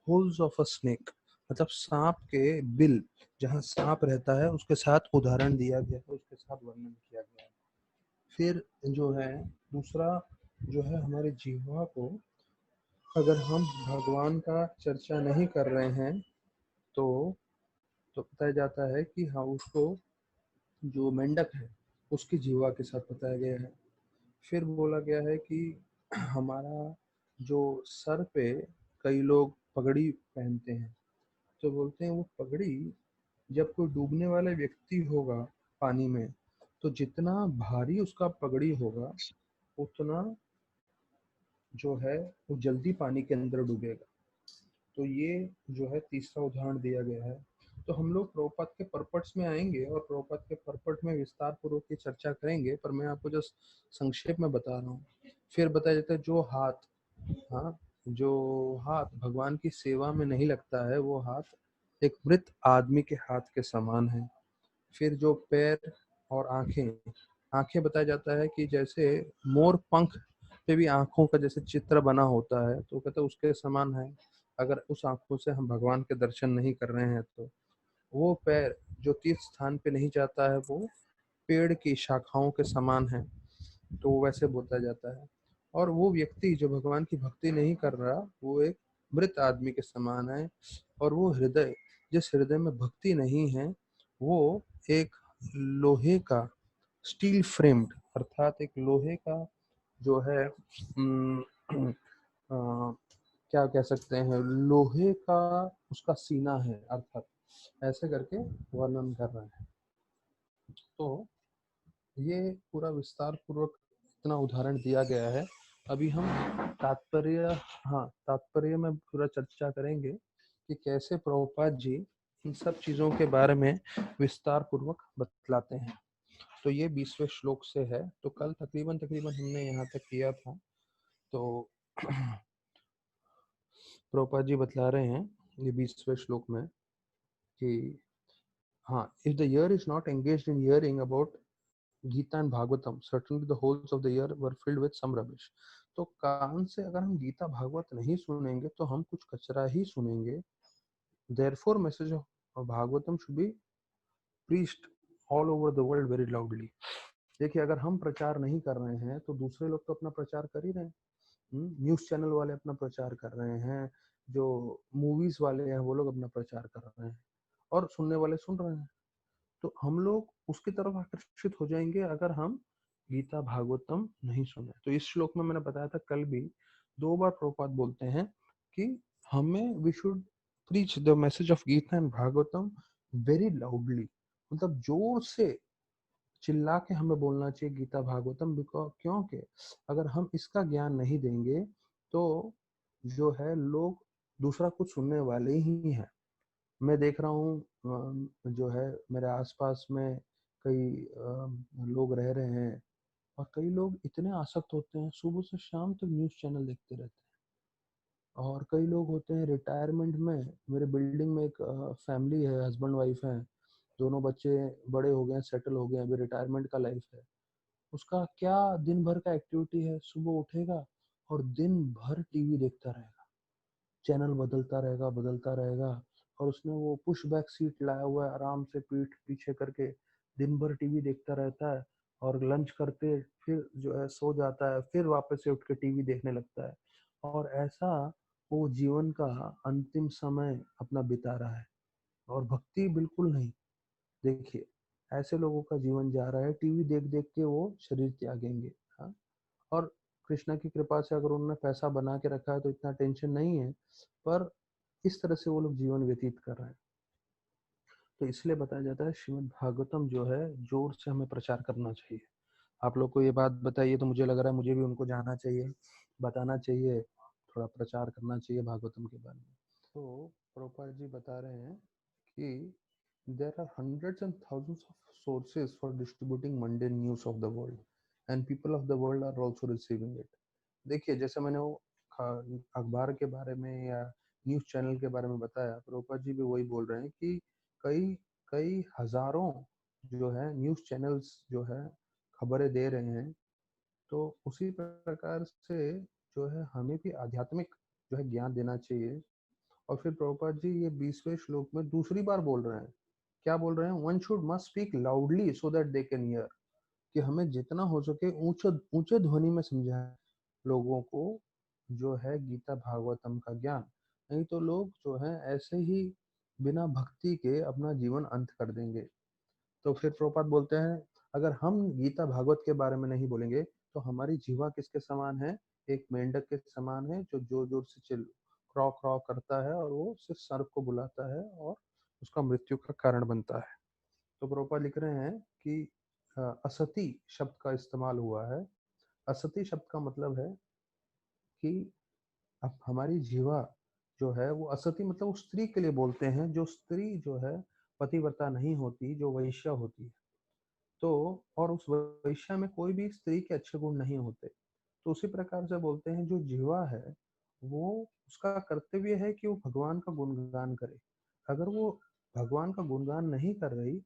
होल्स ऑफ अ स्नेक मतलब सांप के बिल, जहाँ सांप रहता है उसके साथ उदाहरण दिया गया है, उसके साथ वर्णन किया गया है। फिर जो है दूसरा जो है हमारे जीवा को, अगर हम भगवान का चर्चा नहीं कर रहे हैं तो बताया जाता है कि हाँ उसको जो मेंढक है उसकी जीवा के साथ बताया गया है। फिर बोला गया है कि हमारा जो सर पे कई लोग पगड़ी पहनते हैं, तो बोलते हैं वो पगड़ी जब कोई डूबने वाला व्यक्ति होगा पानी में तो जितना भारी उसका पगड़ी होगा उतना जो है वो जल्दी पानी के अंदर डूबेगा। तो ये जो है तीसरा उदाहरण दिया गया है। तो हम लोग प्रभुपाद के परपट्स में आएंगे और प्रभुपाद के परपट में विस्तार पूर्वक की चर्चा करेंगे, पर मैं आपको जस्ट संक्षेप में बता रहा हूँ। फिर बताया जाता है जो हाथ, हाँ, जो हाथ भगवान की सेवा में नहीं लगता है वो हाथ एक मृत आदमी के हाथ के समान है। फिर जो पैर और आंखें, आंखें बताया जाता है कि जैसे मोर पंख पे भी आंखों का जैसे चित्र बना होता है, तो कहते हैं उसके समान है। अगर उस आंखों से हम भगवान के दर्शन नहीं कर रहे हैं तो वो पैर जो तीर्थ स्थान पे नहीं जाता है वो पेड़ की शाखाओं के समान है, तो वैसे बोला जाता है। और वो व्यक्ति जो भगवान की भक्ति नहीं कर रहा वो एक मृत आदमी के समान है। और वो हृदय, जिस हृदय में भक्ति नहीं है, वो एक लोहे का, स्टील फ्रेम्ड, अर्थात एक लोहे का जो है क्या कह सकते हैं, लोहे का उसका सीना है, अर्थात ऐसे करके वर्णन कर रहे हैं। तो ये पूरा विस्तार पूर्वक इतना उदाहरण दिया गया है। अभी हम तात्पर्य, हाँ तात्पर्य में पूरा चर्चा करेंगे कि कैसे प्रभुपाद जी इन सब चीजों के बारे में विस्तार पूर्वक बतलाते हैं। तो ये 20वें श्लोक से है। तो कल तकरीबन तकरीबन हमने यहाँ तक किया था। तो प्रभुपाद जी बतला रहे हैं ये 20वें श्लोक में कि हाँ, if the ear is not engaged in hearing about Gita and Bhagavatam, certainly the holes of the ear were filled with some rubbish। तो कान से अगर हम गीता भागवत नहीं सुनेंगे तो हम कुछ कचरा ही सुनेंगे। therefore message of Bhagavatam should be preached all over the world very loudly। देखिए, अगर हम प्रचार नहीं कर रहे हैं तो दूसरे लोग तो अपना प्रचार कर ही रहे हैं। न्यूज चैनल वाले अपना प्रचार कर रहे हैं, जो मूवीज वाले हैं वो लोग अपना प्रचार कर रहे हैं, और सुनने वाले सुन रहे हैं। तो हम लोग उसकी तरफ आकर्षित हो जाएंगे अगर हम गीता भागवतम नहीं सुने। तो इस श्लोक में मैंने बताया था कल भी, 2 बार प्रभुपाद बोलते हैं कि हमें we should preach the message of Gita and Bhagavatam very loudly, मतलब जोर से चिल्ला के हमें बोलना चाहिए गीता भागवतम। बिकॉज क्योंकि अगर हम इसका ज्ञान नहीं देंगे तो जो है लोग दूसरा कुछ सुनने वाले ही हैं। मैं देख रहा हूँ जो है मेरे आसपास में कई लोग रह रहे हैं, और कई लोग इतने आसक्त होते हैं सुबह से शाम तक न्यूज़ चैनल देखते रहते हैं। और कई लोग होते हैं रिटायरमेंट में, मेरे बिल्डिंग में एक फैमिली है, हस्बैंड वाइफ है, दोनों बच्चे बड़े हो गए, सेटल हो गए, अभी रिटायरमेंट का लाइफ है। उसका क्या दिन भर का एक्टिविटी है, सुबह उठेगा और दिन भर टीवी देखता रहेगा, चैनल बदलता रहेगा। और उसने वो पुश बैक सीट लाया हुआ है, आराम से पीठ पीछे करके दिन भर टीवी देखता रहता है। और लंच करते फिर जो है सो जाता है, फिर वापस से उठ के टीवी देखने लगता है। और ऐसा वो जीवन का अंतिम समय अपना बिता रहा है, और भक्ति बिल्कुल नहीं। देखिए, ऐसे लोगों का जीवन जा रहा है, टीवी देख देख के वो शरीर त्यागेंगे। हाँ, और कृष्णा की कृपा से अगर उन्होंने पैसा बना के रखा है तो इतना टेंशन नहीं है, पर इस तरह से वो लोग जीवन व्यतीत कर रहे हैं। तो इसलिए बताया जाता है श्रीमद् भागवतम जो है जोर से हमें प्रचार करना चाहिए। आप लोग को ये बात बताइए तो मुझे लग रहा है मुझे भी उनको जाना चाहिए, बताना चाहिए, थोड़ा प्रचार करना चाहिए भागवतम के बारे में। तो प्रभुपाद जी बता रहे हैं कि there are hundreds and thousands of sources for distributing mundane news of the world and people of the world are also receiving it। देखिए, जैसे मैंने वो अखबार के बारे में या न्यूज़ चैनल के बारे में बताया, प्रभुपाद जी भी वही बोल रहे हैं कि कई कई हजारों जो है न्यूज़ चैनल्स जो है खबरें दे रहे हैं। तो उसी प्रकार से जो है हमें भी आध्यात्मिक जो है ज्ञान देना चाहिए। और फिर प्रभुपाद जी ये 20वें श्लोक में दूसरी बार बोल रहे हैं, क्या बोल रहे हैं, one should must speak loudly so that they can hear, कि हमें जितना हो सके ऊंचे ऊंचे ध्वनि में समझाएं लोगों को जो है गीता भागवतम का ज्ञान। नहीं तो लोग जो है ऐसे ही बिना भक्ति के अपना जीवन अंत कर देंगे। तो फिर प्रभुपाद बोलते हैं, अगर हम गीता भागवत के बारे में नहीं बोलेंगे तो हमारी जीवा किसके समान है, एक मेंढक के समान है जो जोर जोर से चिल क्रॉ क्रॉ करता है और वो सिर्फ सर्प को बुलाता है और उसका मृत्यु का कारण बनता है। तो प्रभुपाद लिख रहे हैं कि असती शब्द का इस्तेमाल हुआ है। असती शब्द का मतलब है कि अब हमारी जीवा जो है वो असती मतलब उस स्त्री के लिए बोलते हैं जो स्त्री जो है पतिव्रता नहीं होती, जो वैश्या होती है। तो और उस वैश्या में कोई भी स्त्री के अच्छे गुण नहीं होते। तो उसी प्रकार से बोलते हैं जो जीवा है वो, उसका कर्तव्य है कि वो भगवान का गुणगान करे। अगर वो भगवान का गुणगान नहीं कर रही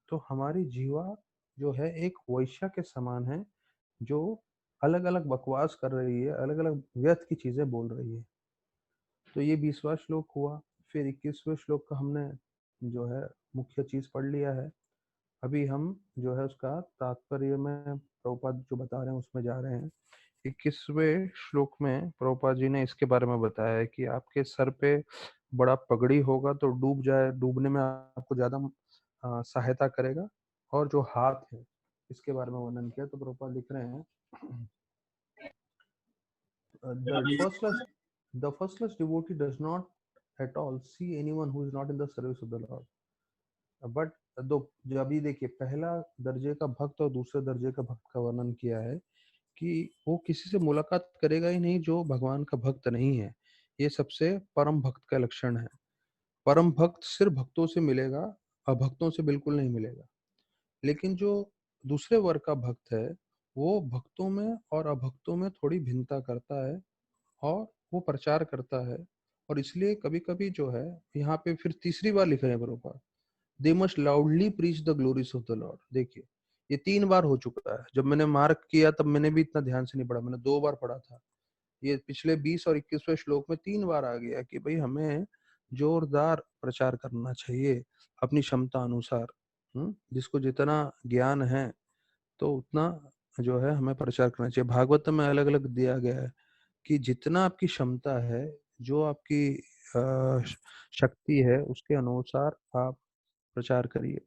तो हमारी जीवा जो है एक वैश्या के समान है, जो अलग अलग बकवास कर रही है, अलग अलग व्यर्थ की चीजें बोल रही है। तो ये 20वां श्लोक हुआ। फिर 21वें श्लोक का हमने जो है मुख्य चीज पढ़ लिया है। अभी हम जो है उसका तात्पर्य में प्रभुपाद जो बता रहे हैं उसमें जा रहे हैं। 21वें श्लोक में प्रभुपाद जी ने इसके बारे में बताया है कि आपके सर पे बड़ा पगड़ी होगा तो डूबने में आपको ज्यादा सहायता करेगा। और जो हाथ है इसके बारे में वर्णन किया, तो प्रभुपाद लिख रहे हैं the first class the first class devotee does not at all see anyone who is not in the service of the Lord. But दो जो अभी देखिए, पहला दर्जे का भक्त और दूसरे दर्जे का भक्त का वर्णन किया है कि वो किसी से मुलाकात करेगा ही नहीं जो भगवान का भक्त नहीं है। ये सबसे परम भक्त का लक्षण है। परम भक्त सिर्फ भक्तों से मिलेगा, अभक्तों से बिल्कुल नहीं मिलेगा। लेकिन जो दूसरे वर्ग का भक्त है, वो भक्तों में और अभक्तों में थोड़ी भिन्नता करता है और वो प्रचार करता है। और इसलिए कभी कभी जो है, यहाँ पे फिर तीसरी बार लिख रहे हैं Prabhupada, they must loudly preach the glories of the lord. देखिए, ये 3 बार हो चुका है। जब मैंने मार्क किया तब मैंने भी इतना ध्यान से नहीं पढ़ा, मैंने 2 बार पढ़ा था। ये पिछले 20 और 21वें श्लोक में 3 बार आ गया कि भाई हमें जोरदार प्रचार करना चाहिए अपनी क्षमता अनुसार। जिसको जितना ज्ञान है तो उतना जो है हमें प्रचार करना चाहिए। भागवत में अलग अलग दिया गया है कि जितना आपकी क्षमता है, जो आपकी शक्ति है, उसके अनुसार आप प्रचार करिए।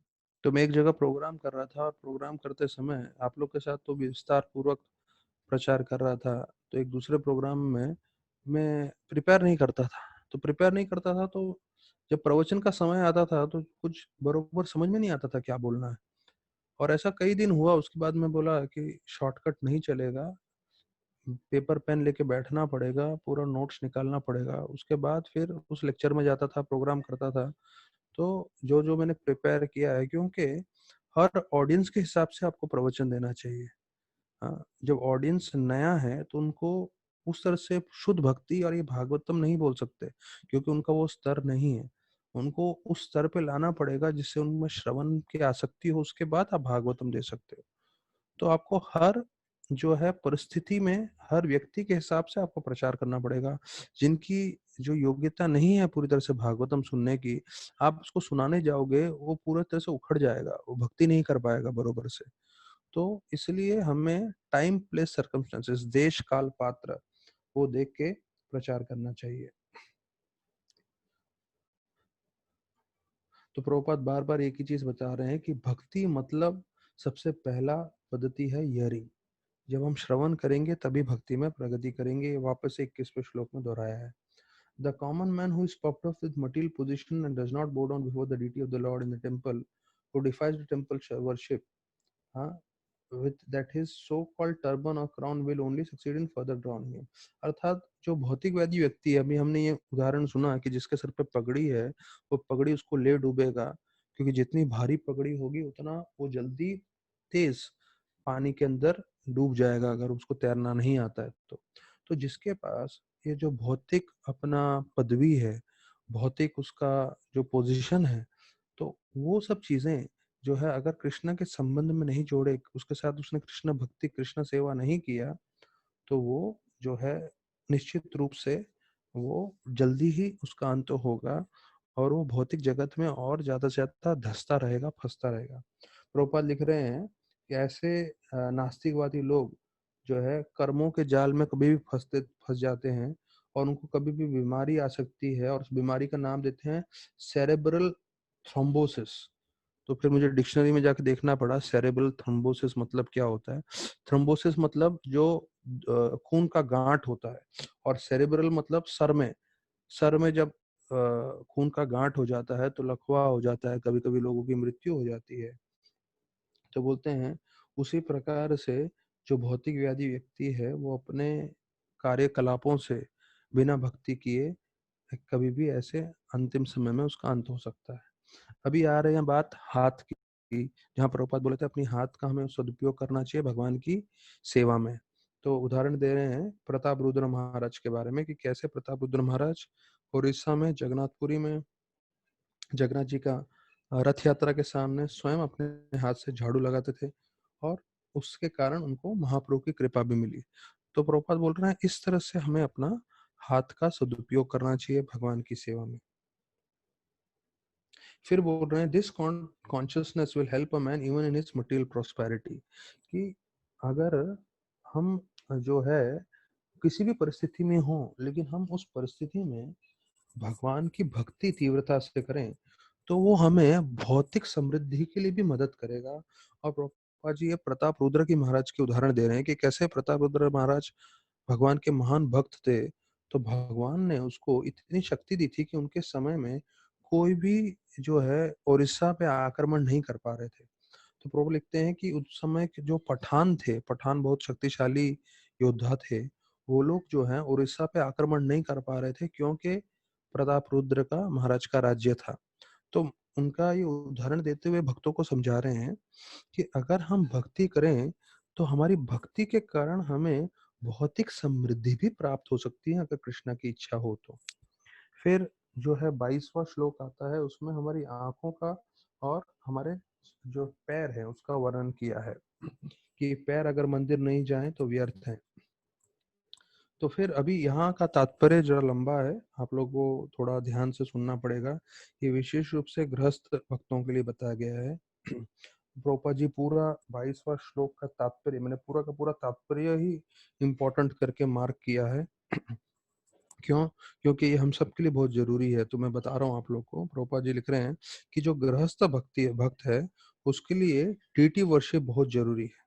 तो मैं एक जगह प्रोग्राम कर रहा था और प्रोग्राम करते समय आप लोग के साथ तो विस्तार पूर्वक प्रचार कर रहा था। तो एक दूसरे प्रोग्राम में मैं प्रिपेयर नहीं करता था। तो जब प्रवचन का समय आता था तो कुछ बरोबर समझ में नहीं आता था क्या बोलना है। और ऐसा कई दिन हुआ। उसके बाद मैं बोला कि शॉर्टकट नहीं चलेगा, पेपर पेन लेके बैठना पड़ेगा, पूरा नोट्स निकालना पड़ेगा। उसके बाद फिर उस लेक्चर में जाता था, प्रोग्राम करता था। तो जो जो मैंने प्रिपेयर किया है, क्योंकि हर ऑडियंस के हिसाब से आपको प्रवचन देना चाहिए। हाँ, जब ऑडियंस नया है तो उनको उस तरह से शुद्ध भक्ति और ये भागवतम नहीं बोल सकते, क्योंकि उनका वो स्तर नहीं है। उनको उस स्तर पे लाना पड़ेगा जिससे उनमें श्रवण की आसक्ति हो, उसके बाद आप भागवतम दे सकते हो। तो आपको हर जो है परिस्थिति में हर व्यक्ति के हिसाब से आपको प्रचार करना पड़ेगा। जिनकी जो योग्यता नहीं है पूरी तरह से भागवतम सुनने की, आप उसको सुनाने जाओगे वो पूरी तरह से उखड़ जाएगा, वो भक्ति नहीं कर पाएगा बरोबर से। तो इसलिए हमें टाइम प्लेस सर्कमस्टेंसेस, देश काल पात्र, वो देख के प्रचार करना चाहिए। तो प्रभुपाद बार बार एक ही चीज बता रहे हैं कि भक्ति मतलब सबसे पहला पद्धति है हियरिंग। जब हम श्रवण करेंगे तभी भक्ति में प्रगति करेंगे। ये वापस 21वें श्लोक में दोहराया है। The common man who is puffed up with material position and does not bow down before the deity of the Lord in the temple, who defies the temple worship, huh, with that his so-called turban or crown will only succeed in further drowning him। अर्थात जो भौतिकवादी व्यक्ति है, अभी हमने ये उदाहरण सुना कि जिसके सर पे पगड़ी है, वो पगड़ी उसको ले डूबेगा, क्योंकि जितनी भारी पगड़ी होगी उतना वो जल्दी तेज पानी के अंदर डूब जाएगा अगर उसको तैरना नहीं आता है तो जिसके पास ये जो भौतिक अपना पदवी है, भौतिक उसका जो पोजीशन है, तो वो सब चीजें जो है अगर कृष्ण के संबंध में नहीं जोड़े, उसके साथ उसने कृष्ण भक्ति कृष्ण सेवा नहीं किया, तो वो जो है निश्चित रूप से वो जल्दी ही उसका अंत होगा और वो भौतिक जगत में और ज्यादा से ज्यादा धंसता रहेगा, फंसता रहेगा। प्रभुपाद लिख रहे हैं कि ऐसे नास्तिकवादी लोग जो है कर्मों के जाल में कभी भी फंस जाते हैं और उनको कभी भी बीमारी आ सकती है, और उस बीमारी का नाम देते हैं सेरेब्रल थ्रोम्बोसिस। तो फिर मुझे डिक्शनरी में जाके देखना पड़ा सेरेब्रल थ्रोम्बोसिस मतलब क्या होता है। थ्रोम्बोसिस मतलब जो खून का गांठ होता है, और सेरेब्रल मतलब सर में जब खून का गांठ हो जाता है तो लकवा हो जाता है, कभी कभी लोगों की मृत्यु हो जाती है। तो बोलते हैं उसी प्रकार से जो भौतिक व्याधि व्यक्ति है वो अपने कार्यकलापों से बिना भक्ति किए कभी भी ऐसे अंतिम समय में उसका अंत हो सकता है। अभी आ रहे हैं बात हाथ की, जहाँ प्रभुपाद बोले थे अपनी हाथ का हमें सदुपयोग करना चाहिए भगवान की सेवा में। तो उदाहरण दे रहे हैं प्रताप रुद्र महाराज के बारे में कि कैसे प्रताप रुद्र महाराज उड़ीसा में जगन्नाथपुरी में जगन्नाथ जी का रथ यात्रा के सामने स्वयं अपने हाथ से झाड़ू लगाते थे और उसके कारण उनको महाप्रभु की कृपा भी मिली। तो प्रभुपाद बोल रहे हैं इस तरह से हमें अपना हाथ का सदुपयोग करना चाहिए भगवान की सेवा में। फिर बोल रहे हैं this consciousness will help a man even in his material prosperity, कि अगर हम जो है किसी भी परिस्थिति में हो, लेकिन हम उस परिस्थिति में भगवान की भक्ति तीव्रता से करें, तो वो हमें भौतिक समृद्धि के लिए भी मदद करेगा। और प्रभुपाद जी ये प्रताप रुद्र की महाराज के उदाहरण दे रहे हैं कि कैसे प्रताप रुद्र महाराज भगवान के महान भक्त थे। तो भगवान ने उसको इतनी शक्ति दी थी कि उनके समय में कोई भी जो है उड़ीसा पे आक्रमण नहीं कर पा रहे थे। तो प्रभु लिखते हैं कि उस समय के जो पठान थे, पठान बहुत शक्तिशाली योद्धा थे, वो लोग जो है उड़ीसा पे आक्रमण नहीं कर पा रहे थे क्योंकि प्रताप रुद्र का महाराज का राज्य था। तो उनका ये उदाहरण देते हुए भक्तों को समझा रहे हैं कि अगर हम भक्ति करें तो हमारी भक्ति के कारण हमें भौतिक समृद्धि भी प्राप्त हो सकती है, अगर कृष्णा की इच्छा हो तो। फिर जो है 22वां श्लोक आता है, उसमें हमारी आंखों का और हमारे जो पैर है उसका वर्णन किया है कि पैर अगर मंदिर नहीं जाए तो व्यर्थ है। तो फिर अभी यहाँ का तात्पर्य जरा लंबा है, आप लोग को थोड़ा ध्यान से सुनना पड़ेगा। ये विशेष रूप से गृहस्थ भक्तों के लिए बताया गया है। प्रोपा जी पूरा 22वां श्लोक का तात्पर्य, मैंने पूरा का पूरा तात्पर्य ही इम्पोर्टेंट करके मार्क किया है। क्यों? क्योंकि ये हम सबके लिए बहुत जरूरी है। तो मैं बता रहा हूँ आप लोग को, प्रोपा जी लिख रहे हैं कि जो गृहस्थ भक्त है उसके लिए टीटी वर्षिप बहुत जरूरी है।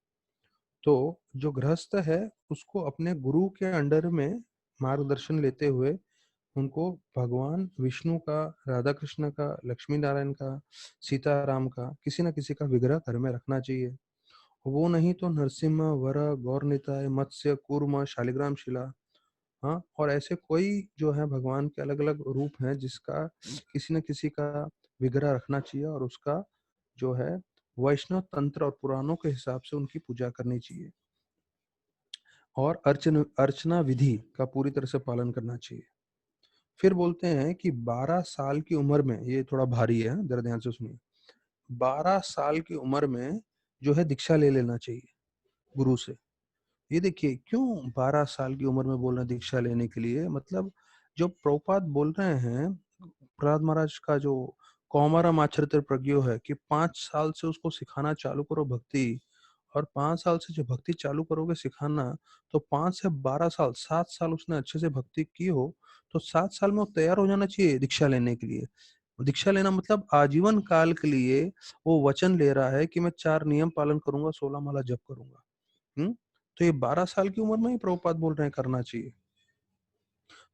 तो जो गृहस्थ है उसको अपने गुरु के अंडर में मार्गदर्शन लेते हुए उनको भगवान विष्णु का, राधा कृष्ण का, लक्ष्मी नारायण का, सीताराम का, किसी न किसी का विग्रह घर में रखना चाहिए। वो नहीं तो नरसिम्हा, वरा, गौर निताय, मत्स्य, कूर्म, शालिग्राम शिला, हाँ, और ऐसे कोई जो है भगवान के अलग अलग रूप हैं जिसका किसी न किसी का विग्रह रखना चाहिए और उसका जो है वैष्णव तंत्र और पुराणों के हिसाब से उनकी पूजा करनी चाहिए और अर्चना विधि का पूरी तरह से पालन करना चाहिए। फिर बोलते हैं कि 12 साल की उम्र में, ये थोड़ा भारी है, जरा ध्यान से सुनिए, 12 साल की उम्र में जो है दीक्षा ले लेना चाहिए गुरु से। ये देखिए क्यों 12 साल की उम्र में बोल रहे हैं दीक्षा लेने के लिए, मतलब जो प्रभुपाद बोल रहे हैं, प्रहलाद महाराज का जो कौमारम आचरित प्रज्ञो है कि 5 साल से उसको सिखाना चालू करो भक्ति, और 5 साल से जो भक्ति चालू करोगे सिखाना, तो 5 से 12 साल, 7 साल उसने अच्छे से भक्ति की हो, तो 7 साल में वो तैयार हो जाना चाहिए दीक्षा लेने के लिए। दीक्षा लेना मतलब आजीवन काल के लिए वो वचन ले रहा है कि मैं 4 नियम पालन करूंगा, 16 माला जप करूंगा। हम्म। तो ये 12 साल की उम्र में ही प्रभुपाद बोल रहे हैं करना चाहिए।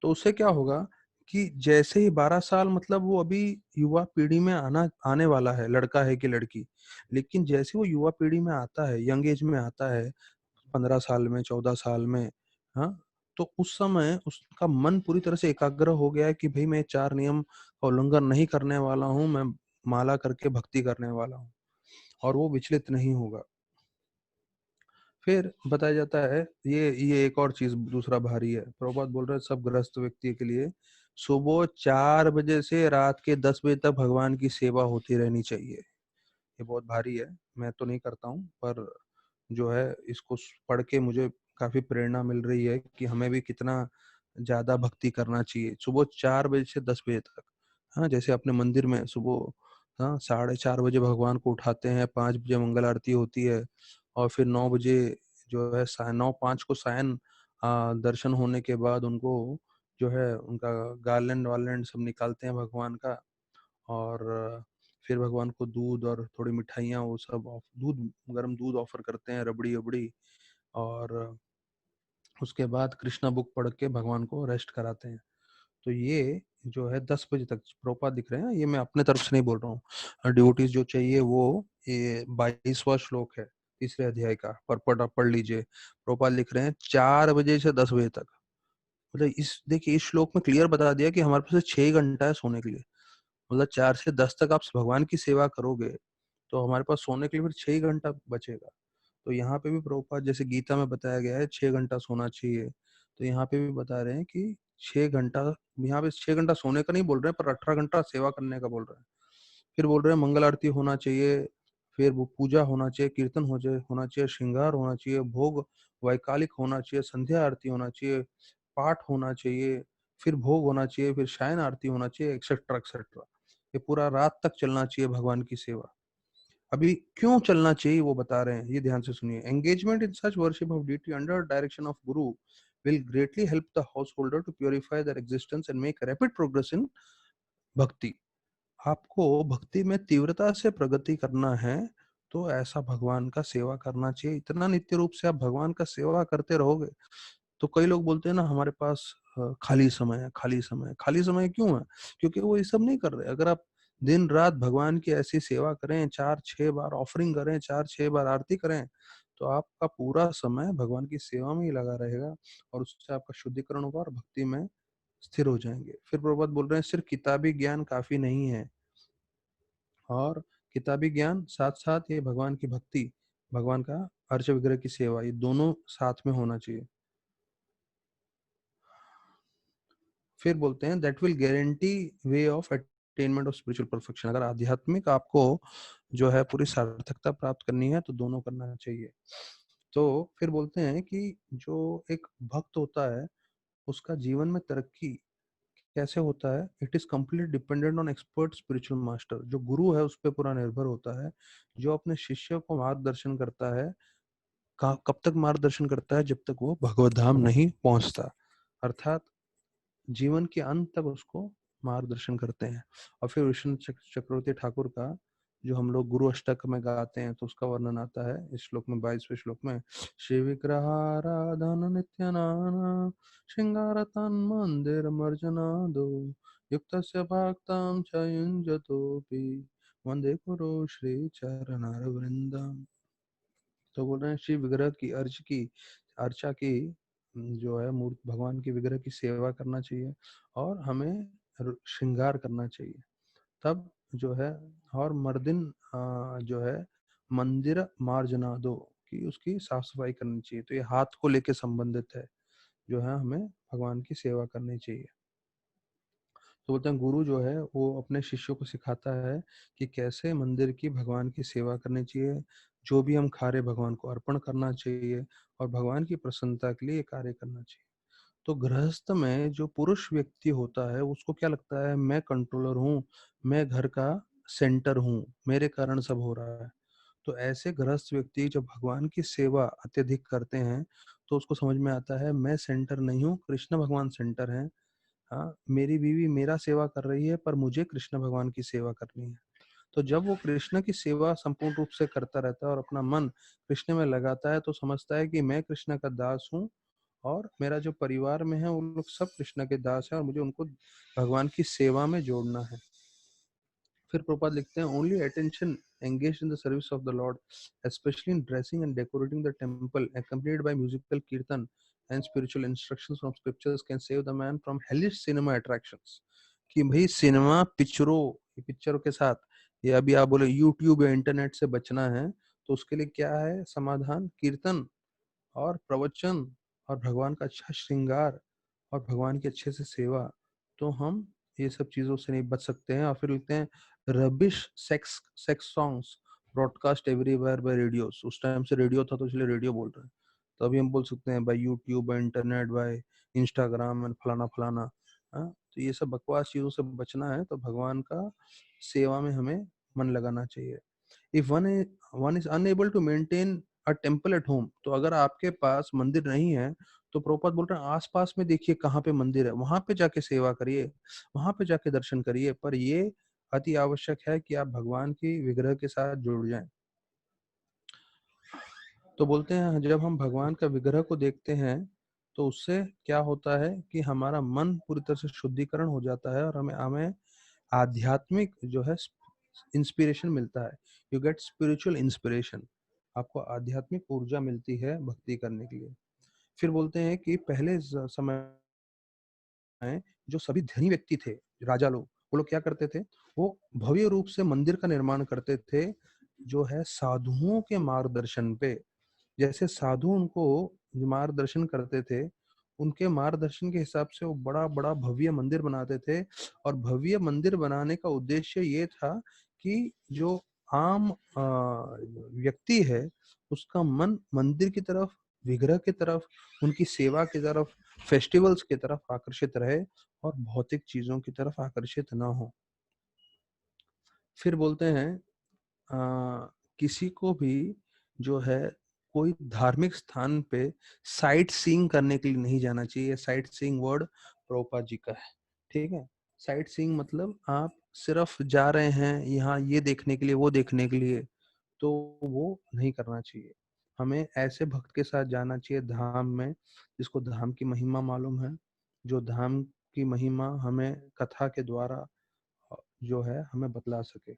तो उससे क्या होगा कि जैसे ही 12 साल, मतलब वो अभी युवा पीढ़ी में आने वाला है, लड़का है कि लड़की, लेकिन जैसे वो युवा पीढ़ी में आता है, यंग एज में आता है, 15 साल में, 14 साल में, हाँ, तो उस समय उसका मन पूरी तरह से एकाग्र हो गया है कि भाई मैं 4 नियम का उल्लंघन नहीं करने वाला हूँ, मैं माला करके भक्ति करने वाला हूँ, और वो विचलित नहीं होगा। फिर बताया जाता है, ये एक और चीज दूसरा भारी है, प्रभुपाद बोल रहे हैं सब गृहस्थ व्यक्ति के लिए सुबह 4 बजे से रात के 10 बजे तक भगवान की सेवा होती रहनी चाहिए। ये बहुत भारी है, मैं तो नहीं करता हूँ, पर जो है इसको पढ़ के मुझे काफी प्रेरणा मिल रही है कि हमें भी कितना ज्यादा भक्ति करना चाहिए सुबह 4 बजे से 10 बजे तक। हाँ, जैसे अपने मंदिर में सुबह, हाँ, 4:30 बजे भगवान को उठाते हैं, 5 बजे मंगल आरती होती है, और फिर 9 बजे जो है 9:05 को सायन दर्शन होने के बाद उनको जो है उनका गार्लैंड वार्लैंड सब निकालते हैं भगवान का, और फिर भगवान को दूध और थोड़ी मिठाइयाँ वो सब दूध, गर्म दूध ऑफर करते हैं, रबड़ी वबड़ी, और उसके बाद कृष्णा बुक पढ़ के भगवान को रेस्ट कराते हैं। तो ये जो है 10 बजे तक प्रोपा दिख रहे हैं, ये मैं अपने तरफ से नहीं बोल रहा हूँ, डिवोटीज जो चाहिए वो, ये 22वां श्लोक है तीसरे अध्याय का, पढ़ लीजिए। प्रोपा लिख रहे हैं 4 बजे से 10 बजे तक, मतलब इस देखिए इस श्लोक में क्लियर बता दिया कि हमारे पास 6 घंटा है सोने के लिए। मतलब 4 से 10 तक आप भगवान की सेवा करोगे तो हमारे पास सोने के लिए फिर 6 घंटा बचेगा। तो यहाँ पे भी प्रभुपाद जैसे गीता में बताया गया है 6 घंटा सोना चाहिए, तो यहाँ पे भी बता रहे हैं कि 6 घंटा, यहाँ पे 6 घंटा सोने का नहीं बोल रहे हैं, पर 18 घंटा सेवा करने का बोल रहे हैं। फिर बोल रहे हैं मंगल आरती होना चाहिए, फिर वो पूजा होना चाहिए, कीर्तन होना चाहिए, श्रृंगार होना चाहिए, भोग वैकालिक होना चाहिए, संध्या आरती होना चाहिए, पाठ होना चाहिए, फिर भोग होना चाहिए, फिर शयन आरती होना चाहिए, एक्सेट्रा एक्सेट्रा। ये पूरा रात तक चलना चाहिए भगवान की सेवा। अभी क्यों चलना चाहिए वो बता रहे हैं, ये ध्यान से सुनिए। Engagement in such worship of deity under direction of guru will greatly help the householder to purify their existence and make rapid progress in भक्ति। आपको भक्ति में तीव्रता से प्रगति करना है तो ऐसा भगवान का सेवा करना चाहिए। इतना नित्य रूप से आप भगवान का सेवा करते रहोगे तो कई लोग बोलते हैं ना हमारे पास खाली समय है, खाली समय है। खाली समय क्यों है? क्योंकि वो ये सब नहीं कर रहे। अगर आप दिन रात भगवान की ऐसी सेवा करें, 4-6 बार ऑफरिंग करें, 4-6 बार आरती करें, तो आपका पूरा समय भगवान की सेवा में ही लगा रहेगा और उससे आपका शुद्धिकरण होगा और भक्ति में स्थिर हो जाएंगे। फिर प्रभुपाद बोल रहे हैं सिर्फ किताबी ज्ञान काफी नहीं है, और किताबी ज्ञान साथ साथ ये भगवान की भक्ति, भगवान का अर्च विग्रह की सेवा, ये दोनों साथ में होना चाहिए। फिर बोलते हैं that will guarantee way of attainment of spiritual perfection. अगर आध्यात्मिक आपको जो है पूरी सार्थकता प्राप्त करनी है तो दोनों करना चाहिए। तो फिर बोलते हैं कि जो एक भक्त होता है उसका जीवन में तरक्की कैसे होता है? It is complete dependent on expert spiritual master. जो गुरु है उस पर पूरा निर्भर होता है, जो अपने शिष्य को मार्गदर्शन करता है। कब तक मार्गदर्शन करता है? जब तक वो भगवत धाम नहीं पहुंचता, अर्थात जीवन के अंत तक उसको मार्गदर्शन करते हैं। और फिर विष्णु चक्रवर्ती ठाकुर का जो हम लोग गुरु अष्टक में गाते हैं तो उसका वर्णन आता है इस श्लोक में, 22वें श्लोक में। श्री विग्रहाराधन नित्यानाना श्रृंगारतन मंदिर मर्जना दो युक्तस्य भक्तां च युञ्जतोऽपि वंदे गुरु श्री चरणार वृंदम। तो बोल रहे हैं शिव विग्रह की अर्चा की जो है मूर्ति, भगवान की विग्रह की सेवा करना चाहिए और हमें श्रृंगार करना चाहिए। तब जो है और मर्दिन जो है मंदिर मार्जना दो कि उसकी साफ सफाई करनी चाहिए। तो ये हाथ को लेके संबंधित है, जो है हमें भगवान की सेवा करनी चाहिए। तो बोलते हैं गुरु जो है वो अपने शिष्यों को सिखाता है कि कैसे मंदिर की भगवान की सेवा करनी चाहिए, जो भी हम खा रहे भगवान को अर्पण करना चाहिए और भगवान की प्रसन्नता के लिए कार्य करना चाहिए। तो गृहस्थ में जो पुरुष व्यक्ति होता है उसको क्या लगता है, मैं कंट्रोलर हूँ, मैं घर का सेंटर हूँ, मेरे कारण सब हो रहा है। तो ऐसे गृहस्थ व्यक्ति जब भगवान की सेवा अत्यधिक करते हैं तो उसको समझ में आता है मैं सेंटर नहीं हूँ, कृष्ण भगवान सेंटर हैं। हाँ, मेरी बीवी मेरा सेवा कर रही है पर मुझे कृष्ण भगवान की सेवा करनी है। तो जब वो कृष्ण की सेवा संपूर्ण रूप से करता रहता है और अपना मन कृष्ण में लगाता है तो समझता है कि मैं कृष्ण का दास हूँ और मेरा जो परिवार में है वो लोग सब कृष्ण के दास हैं और मुझे उनको भगवान की सेवा में जोड़ना है। फिर प्रभुपाद लिखते हैं only attention engaged in the service of the Lord, especially in dressing and decorating the temple, accompanied by musical kirtan and spiritual instructions from scriptures, can save the man from hellish cinema attractions। कि भाई cinema पिक्चरों के साथ, या अभी आप बोले YouTube या इंटरनेट से बचना है तो उसके लिए क्या है समाधान? कीर्तन और प्रवचन और भगवान का अच्छा श्रृंगार और भगवान की अच्छे से सेवा। तो हम ये सब चीजों से नहीं बच सकते हैं। और फिर लिखते हैं rubbish sex sex songs broadcast everywhere by radios. उस टाइम से रेडियो था तो इसलिए रेडियो बोल रहे हैं, तो अभी हम बोल सकते हैं by YouTube, by internet, by Instagram and फलाना फलाना। हाँ, तो ये सब बकवास चीजों से बचना है तो भगवान का सेवा में हमें मन लगाना चाहिए। If one is unable to maintain a temple at home, तो अगर आपके पास मंदिर नहीं है तो प्रभुपाद बोल रहे हैं आसपास में देखिए कहाँ पे मंदिर है, वहां पे जाके सेवा करिए, वहां पे जाके दर्शन करिए, पर ये अति आवश्यक है कि आप भगवान की विग्रह के साथ जुड़ जाएं। तो बोलते हैं जब हम भगवान का विग्रह को देखते हैं तो उससे क्या होता है कि हमारा मन पूरी तरह से शुद्धिकरण हो जाता है और हमें हमें आध्यात्मिक जो है इंस्पिरेशन मिलता है। यू गेट स्पिरिचुअल इंस्पिरेशन, आपको आध्यात्मिक ऊर्जा मिलती है भक्ति करने के लिए। फिर बोलते हैं कि पहले समय में जो सभी धनी व्यक्ति थे, राजा लोग, वो लोग क्या करते थे? वो भव्य रूप से मंदिर का निर्माण करते थे जो है साधुओं के मार्गदर्शन पे। जैसे साधु उनको मार्गदर्शन करते थे, उनके मार्गदर्शन के हिसाब से वो बड़ा बड़ा भव्य मंदिर बनाते थे। और भव्य मंदिर बनाने का उद्देश्य ये था कि जो आम व्यक्ति है उसका मन मंदिर की तरफ, विग्रह की तरफ, उनकी सेवा की तरफ, फेस्टिवल्स की तरफ आकर्षित रहे और भौतिक चीजों की तरफ आकर्षित ना हो। फिर बोलते हैं किसी को भी जो है कोई धार्मिक स्थान पे साइट सीइंग करने के लिए नहीं जाना चाहिए। Sight seeing word Prabhupada ji का है, ठीक है। साइट सीइंग मतलब आप सिर्फ जा रहे हैं यहाँ ये देखने के लिए, वो देखने के लिए, तो वो नहीं करना चाहिए। हमें ऐसे भक्त के साथ जाना चाहिए धाम में जिसको धाम की महिमा मालूम है, जो धाम की महिमा हमें कथा के द्वारा जो है हमें बतला सके।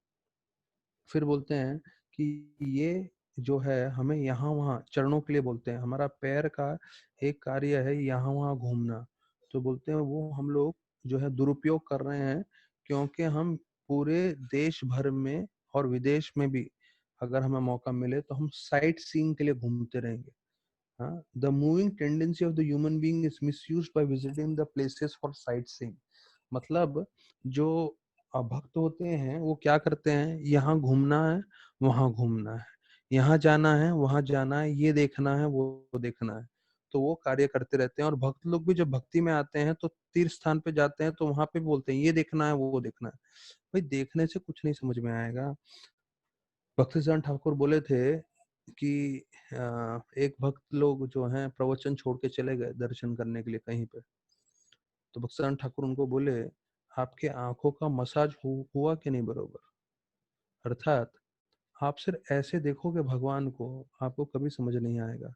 फिर बोलते हैं कि ये जो है हमें यहाँ वहाँ चरणों के लिए बोलते हैं। हमारा पैर का एक कार्य है यहाँ वहाँ घूमना, तो बोलते हैं वो हम लोग जो है दुरुपयोग कर रहे हैं, क्योंकि हम पूरे देश भर में और विदेश में भी अगर हमें मौका मिले तो हम साइट सीइंग के लिए घूमते रहेंगे। हाँ, the moving tendency of the human being is misused by visiting the places for sight seeing. मतलब जो भक्त होते हैं वो क्या करते हैं, यहाँ घूमना है, वहां घूमना है, यहाँ जाना है, वहां जाना है, ये देखना है, वो देखना है, तो वो कार्य करते रहते हैं। और भक्त लोग भी जब भक्ति में आते हैं तो तीर्थ स्थान पे जाते हैं तो वहां पे भी बोलते हैं ये देखना है, वो देखना है। भाई देखने से कुछ नहीं समझ में आएगा। भक्ति सिद्धांत ठाकुर बोले थे कि एक भक्त लोग जो हैं प्रवचन छोड़ के चले गए दर्शन करने के लिए कहीं पे, तो भक्ति सिद्धांत ठाकुर उनको बोले आपके आंखों का मसाज हुआ कि नहीं बरोबर। अर्थात आप सिर्फ ऐसे देखोगे भगवान को, आपको कभी समझ नहीं आएगा।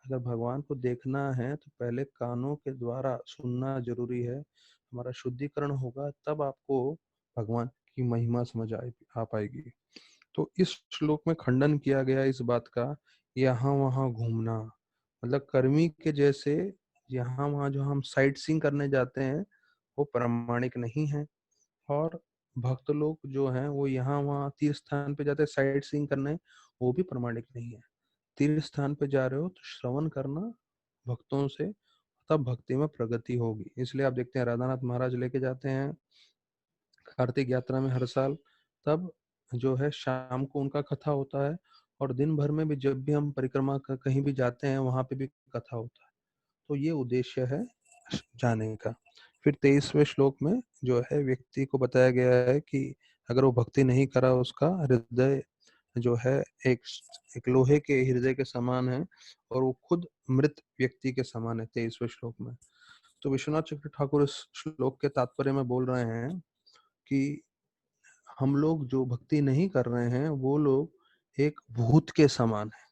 अगर भगवान को देखना है तो पहले कानों के द्वारा सुनना जरूरी है, हमारा शुद्धिकरण होगा तब आपको भगवान की महिमा समझ आ पाएगी। तो इस श्लोक में खंडन किया गया इस बात का, यहाँ वहां घूमना मतलब कर्मी के जैसे यहाँ वहां जो हम साइट सीइंग करने जाते हैं वो प्रामाणिक नहीं है। और भक्त लोग जो हैं वो यहाँ वहाँ तीर्थ स्थान पे जाते हैं साइट सीइंग करने, वो भी प्रामाणिक नहीं है। तीर्थ स्थान पे जा रहे हो तो श्रवण करना भक्तों से, तब भक्ति में प्रगति होगी। इसलिए आप देखते हैं राधानाथ महाराज लेके जाते हैं कार्तिक यात्रा में हर साल, तब जो है शाम को उनका कथा होता है, और दिन भर में भी जब भी हम परिक्रमा कहीं भी जाते हैं वहां पे भी कथा होता है। तो ये उद्देश्य है जाने का। फिर 23वें श्लोक में जो है व्यक्ति को बताया गया है कि अगर वो भक्ति नहीं करा उसका हृदय जो है एक एक लोहे के हृदय के समान है और वो खुद मृत व्यक्ति के समान है 23वें श्लोक में। तो विश्वनाथ चक्र ठाकुर इस श्लोक के तात्पर्य में बोल रहे हैं कि हम लोग जो भक्ति नहीं कर रहे हैं वो लोग एक भूत के समान है।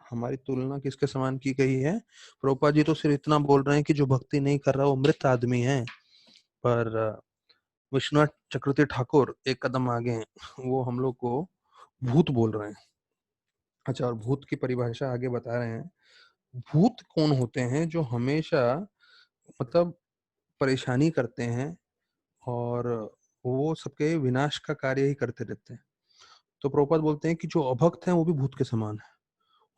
हमारी तुलना किसके समान की गई है? प्रोपा जी तो सिर्फ इतना बोल रहे हैं कि जो भक्ति नहीं कर रहा वो मृत आदमी है, पर विश्वनाथ चक्रवर्ती ठाकुर एक कदम आगे हैं, वो हम लोग को भूत बोल रहे हैं। अच्छा, और भूत की परिभाषा आगे बता रहे हैं। भूत कौन होते हैं? जो हमेशा मतलब परेशानी करते हैं और वो सबके विनाश का कार्य ही करते रहते हैं। तो प्रभुपाद बोलते हैं कि जो अभक्त हैं वो भी भूत के समान है।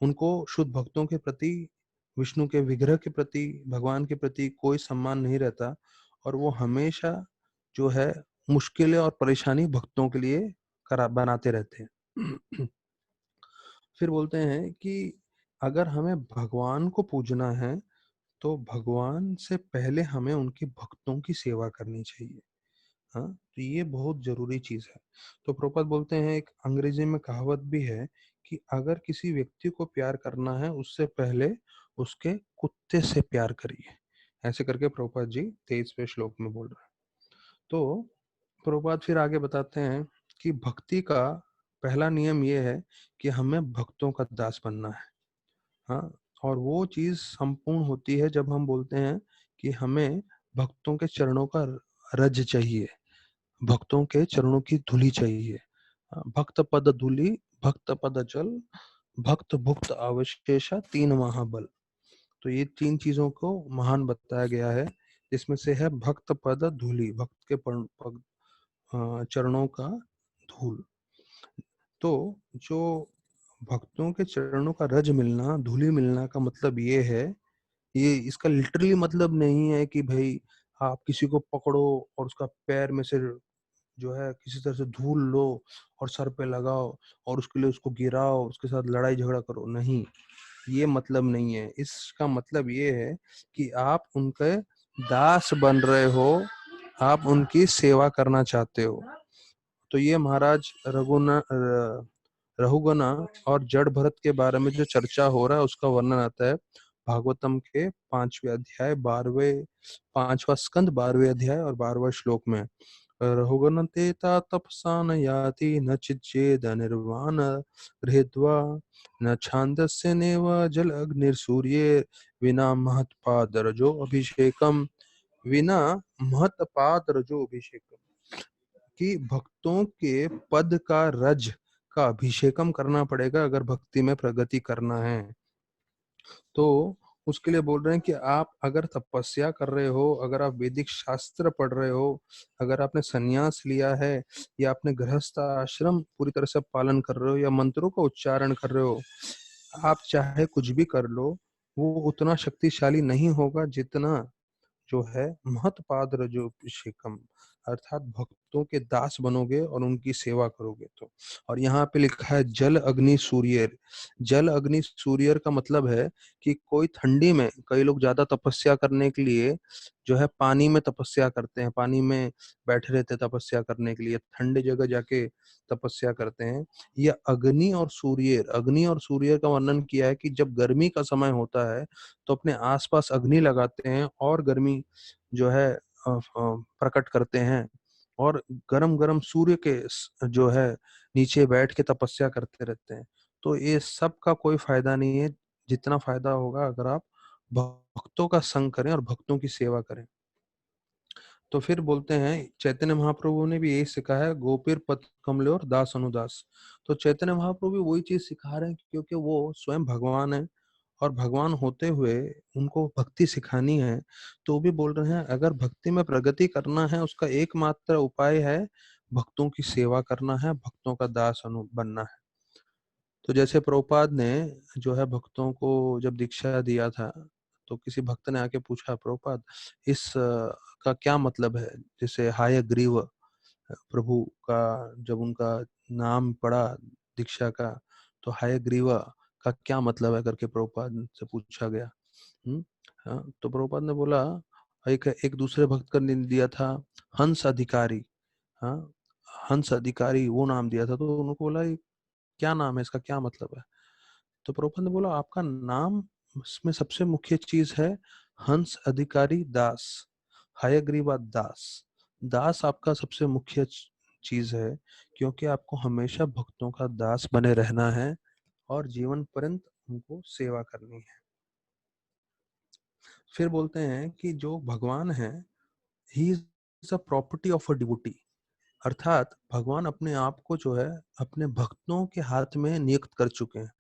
उनको शुद्ध भक्तों के प्रति, विष्णु के विग्रह के प्रति, भगवान के प्रति कोई सम्मान नहीं रहता, और वो हमेशा जो है मुश्किलें और परेशानी भक्तों के लिए करा बनाते रहते हैं। फिर बोलते हैं कि अगर हमें भगवान को पूजना है तो भगवान से पहले हमें उनके भक्तों की सेवा करनी चाहिए। हाँ, तो ये बहुत जरूरी चीज है। तो प्रभुपाद बोलते हैं एक अंग्रेजी में कहावत भी है कि अगर किसी व्यक्ति को प्यार करना है उससे पहले उसके कुत्ते से प्यार करिए। ऐसे करके प्रभुपाद जी 23वें श्लोक में बोल रहे हैं। तो प्रभुपाद फिर आगे बताते हैं कि भक्ति का पहला नियम ये है कि हमें भक्तों का दास बनना है। हाँ, और वो चीज संपूर्ण होती है जब हम बोलते हैं कि हमें भक्तों के चरणों का रज चाहिए, भक्तों के चरणों की धूली चाहिए। भक्त पद धूली, भक्त पद जल, भक्त भुक्त अवशेषा, तीन महाबल। तो ये तीन चीजों को महान बताया गया है, जिसमें से है भक्त पद धूली, भक्त के चरणों का धूल। तो जो भक्तों के चरणों का रज मिलना, धूली मिलना का मतलब ये है, ये इसका लिटरली मतलब नहीं है कि भाई आप किसी को पकड़ो और उसका पैर में से जो है किसी तरह से धूल लो और सर पे लगाओ और उसके लिए उसको गिराओ, उसके साथ लड़ाई झगड़ा करो, नहीं, ये मतलब नहीं है। इसका मतलब ये है कि आप उनके दास बन रहे हो, आप उनकी सेवा करना चाहते हो। तो ये महाराज रहुगना और जड़ भरत के बारे में जो चर्चा हो रहा है उसका वर्णन आता है भागवतम के 5वें अध्याय 12वें 5वां स्कंद 12वें अध्याय और 12वां श्लोक में। रहुगणते ता तपसा न याति न चिज्जेद निर्वाण हृद्वा न छांदस्य नेव जल अग्निर्सूर्ये विना महत्पादरजो अभिषेकम, विना महत्पादरजो अभिषेकम, कि भक्तों के पद का रज का अभिषेकम करना पड़ेगा अगर भक्ति में प्रगति करना है। तो उसके लिए बोल रहे हैं कि आप अगर तपस्या कर रहे हो, अगर आप वैदिक शास्त्र पढ़ रहे हो, अगर आपने संन्यास लिया है या आपने गृहस्थ आश्रम पूरी तरह से पालन कर रहे हो या मंत्रों का उच्चारण कर रहे हो, आप चाहे कुछ भी कर लो, वो उतना शक्तिशाली नहीं होगा जितना जो है महत्पाद रजोभिषेकम, अर्थात भक्तों के दास बनोगे और उनकी सेवा करोगे तो। और यहाँ पे लिखा है जल अग्नि सूर्य। जल अग्नि सूर्य का मतलब है कि कोई ठंडी में, कई लोग ज्यादा तपस्या करने के लिए जो है पानी में तपस्या करते हैं, पानी में बैठे रहते हैं तपस्या करने के लिए, ठंडी जगह जाके तपस्या करते हैं। ये अग्नि और सूर्य, अग्नि और सूर्य का वर्णन किया है कि जब गर्मी का समय होता है तो अपने आसपास अग्नि लगाते हैं और गर्मी जो है प्रकट करते हैं, और गरम गरम सूर्य के जो है नीचे बैठ के तपस्या करते रहते हैं। तो ये सब का कोई फायदा नहीं है जितना फायदा होगा अगर आप भक्तों का संग करें और भक्तों की सेवा करें। तो फिर बोलते हैं चैतन्य महाप्रभु ने भी यही सिखाया है, गोपीर पद कमले और दास अनुदास। तो चैतन्य महाप्रभु भी वही चीज सिखा रहे हैं क्योंकि वो स्वयं भगवान है और भगवान होते हुए उनको भक्ति सिखानी है। तो वो भी बोल रहे हैं अगर भक्ति में प्रगति करना है उसका एकमात्र उपाय है भक्तों की सेवा करना है, भक्तों का दास अनु बनना है। तो जैसे प्रभुपाद ने जो है भक्तों को जब दीक्षा दिया था तो किसी भक्त ने आके पूछा प्रभुपाद इस का क्या मतलब है, जैसे हाय ग्रीव प्रभु का जब उनका नाम पड़ा दीक्षा का, तो हाय ग्रीवा का क्या मतलब है करके प्रभुपाद से पूछा गया। हाँ, तो प्रभुपाद ने बोला एक एक दूसरे भक्त का नाम दिया था हंस अधिकारी। हाँ, हंस अधिकारी वो नाम दिया था, तो उनको बोला ये क्या नाम है, इसका क्या मतलब है। तो प्रभुपाद ने बोला आपका नाम इसमें सबसे मुख्य चीज है हंस अधिकारी दास, हयग्रीवा दास। दास आपका सबसे मुख्य चीज है क्योंकि आपको हमेशा भक्तों का दास बने रहना है और जीवन पर्यंत उनको सेवा करनी है। फिर बोलते हैं कि जो भगवान है he is a property of a devotee, अर्थात भगवान अपने आप को जो है अपने भक्तों के हाथ में नियुक्त कर चुके हैं।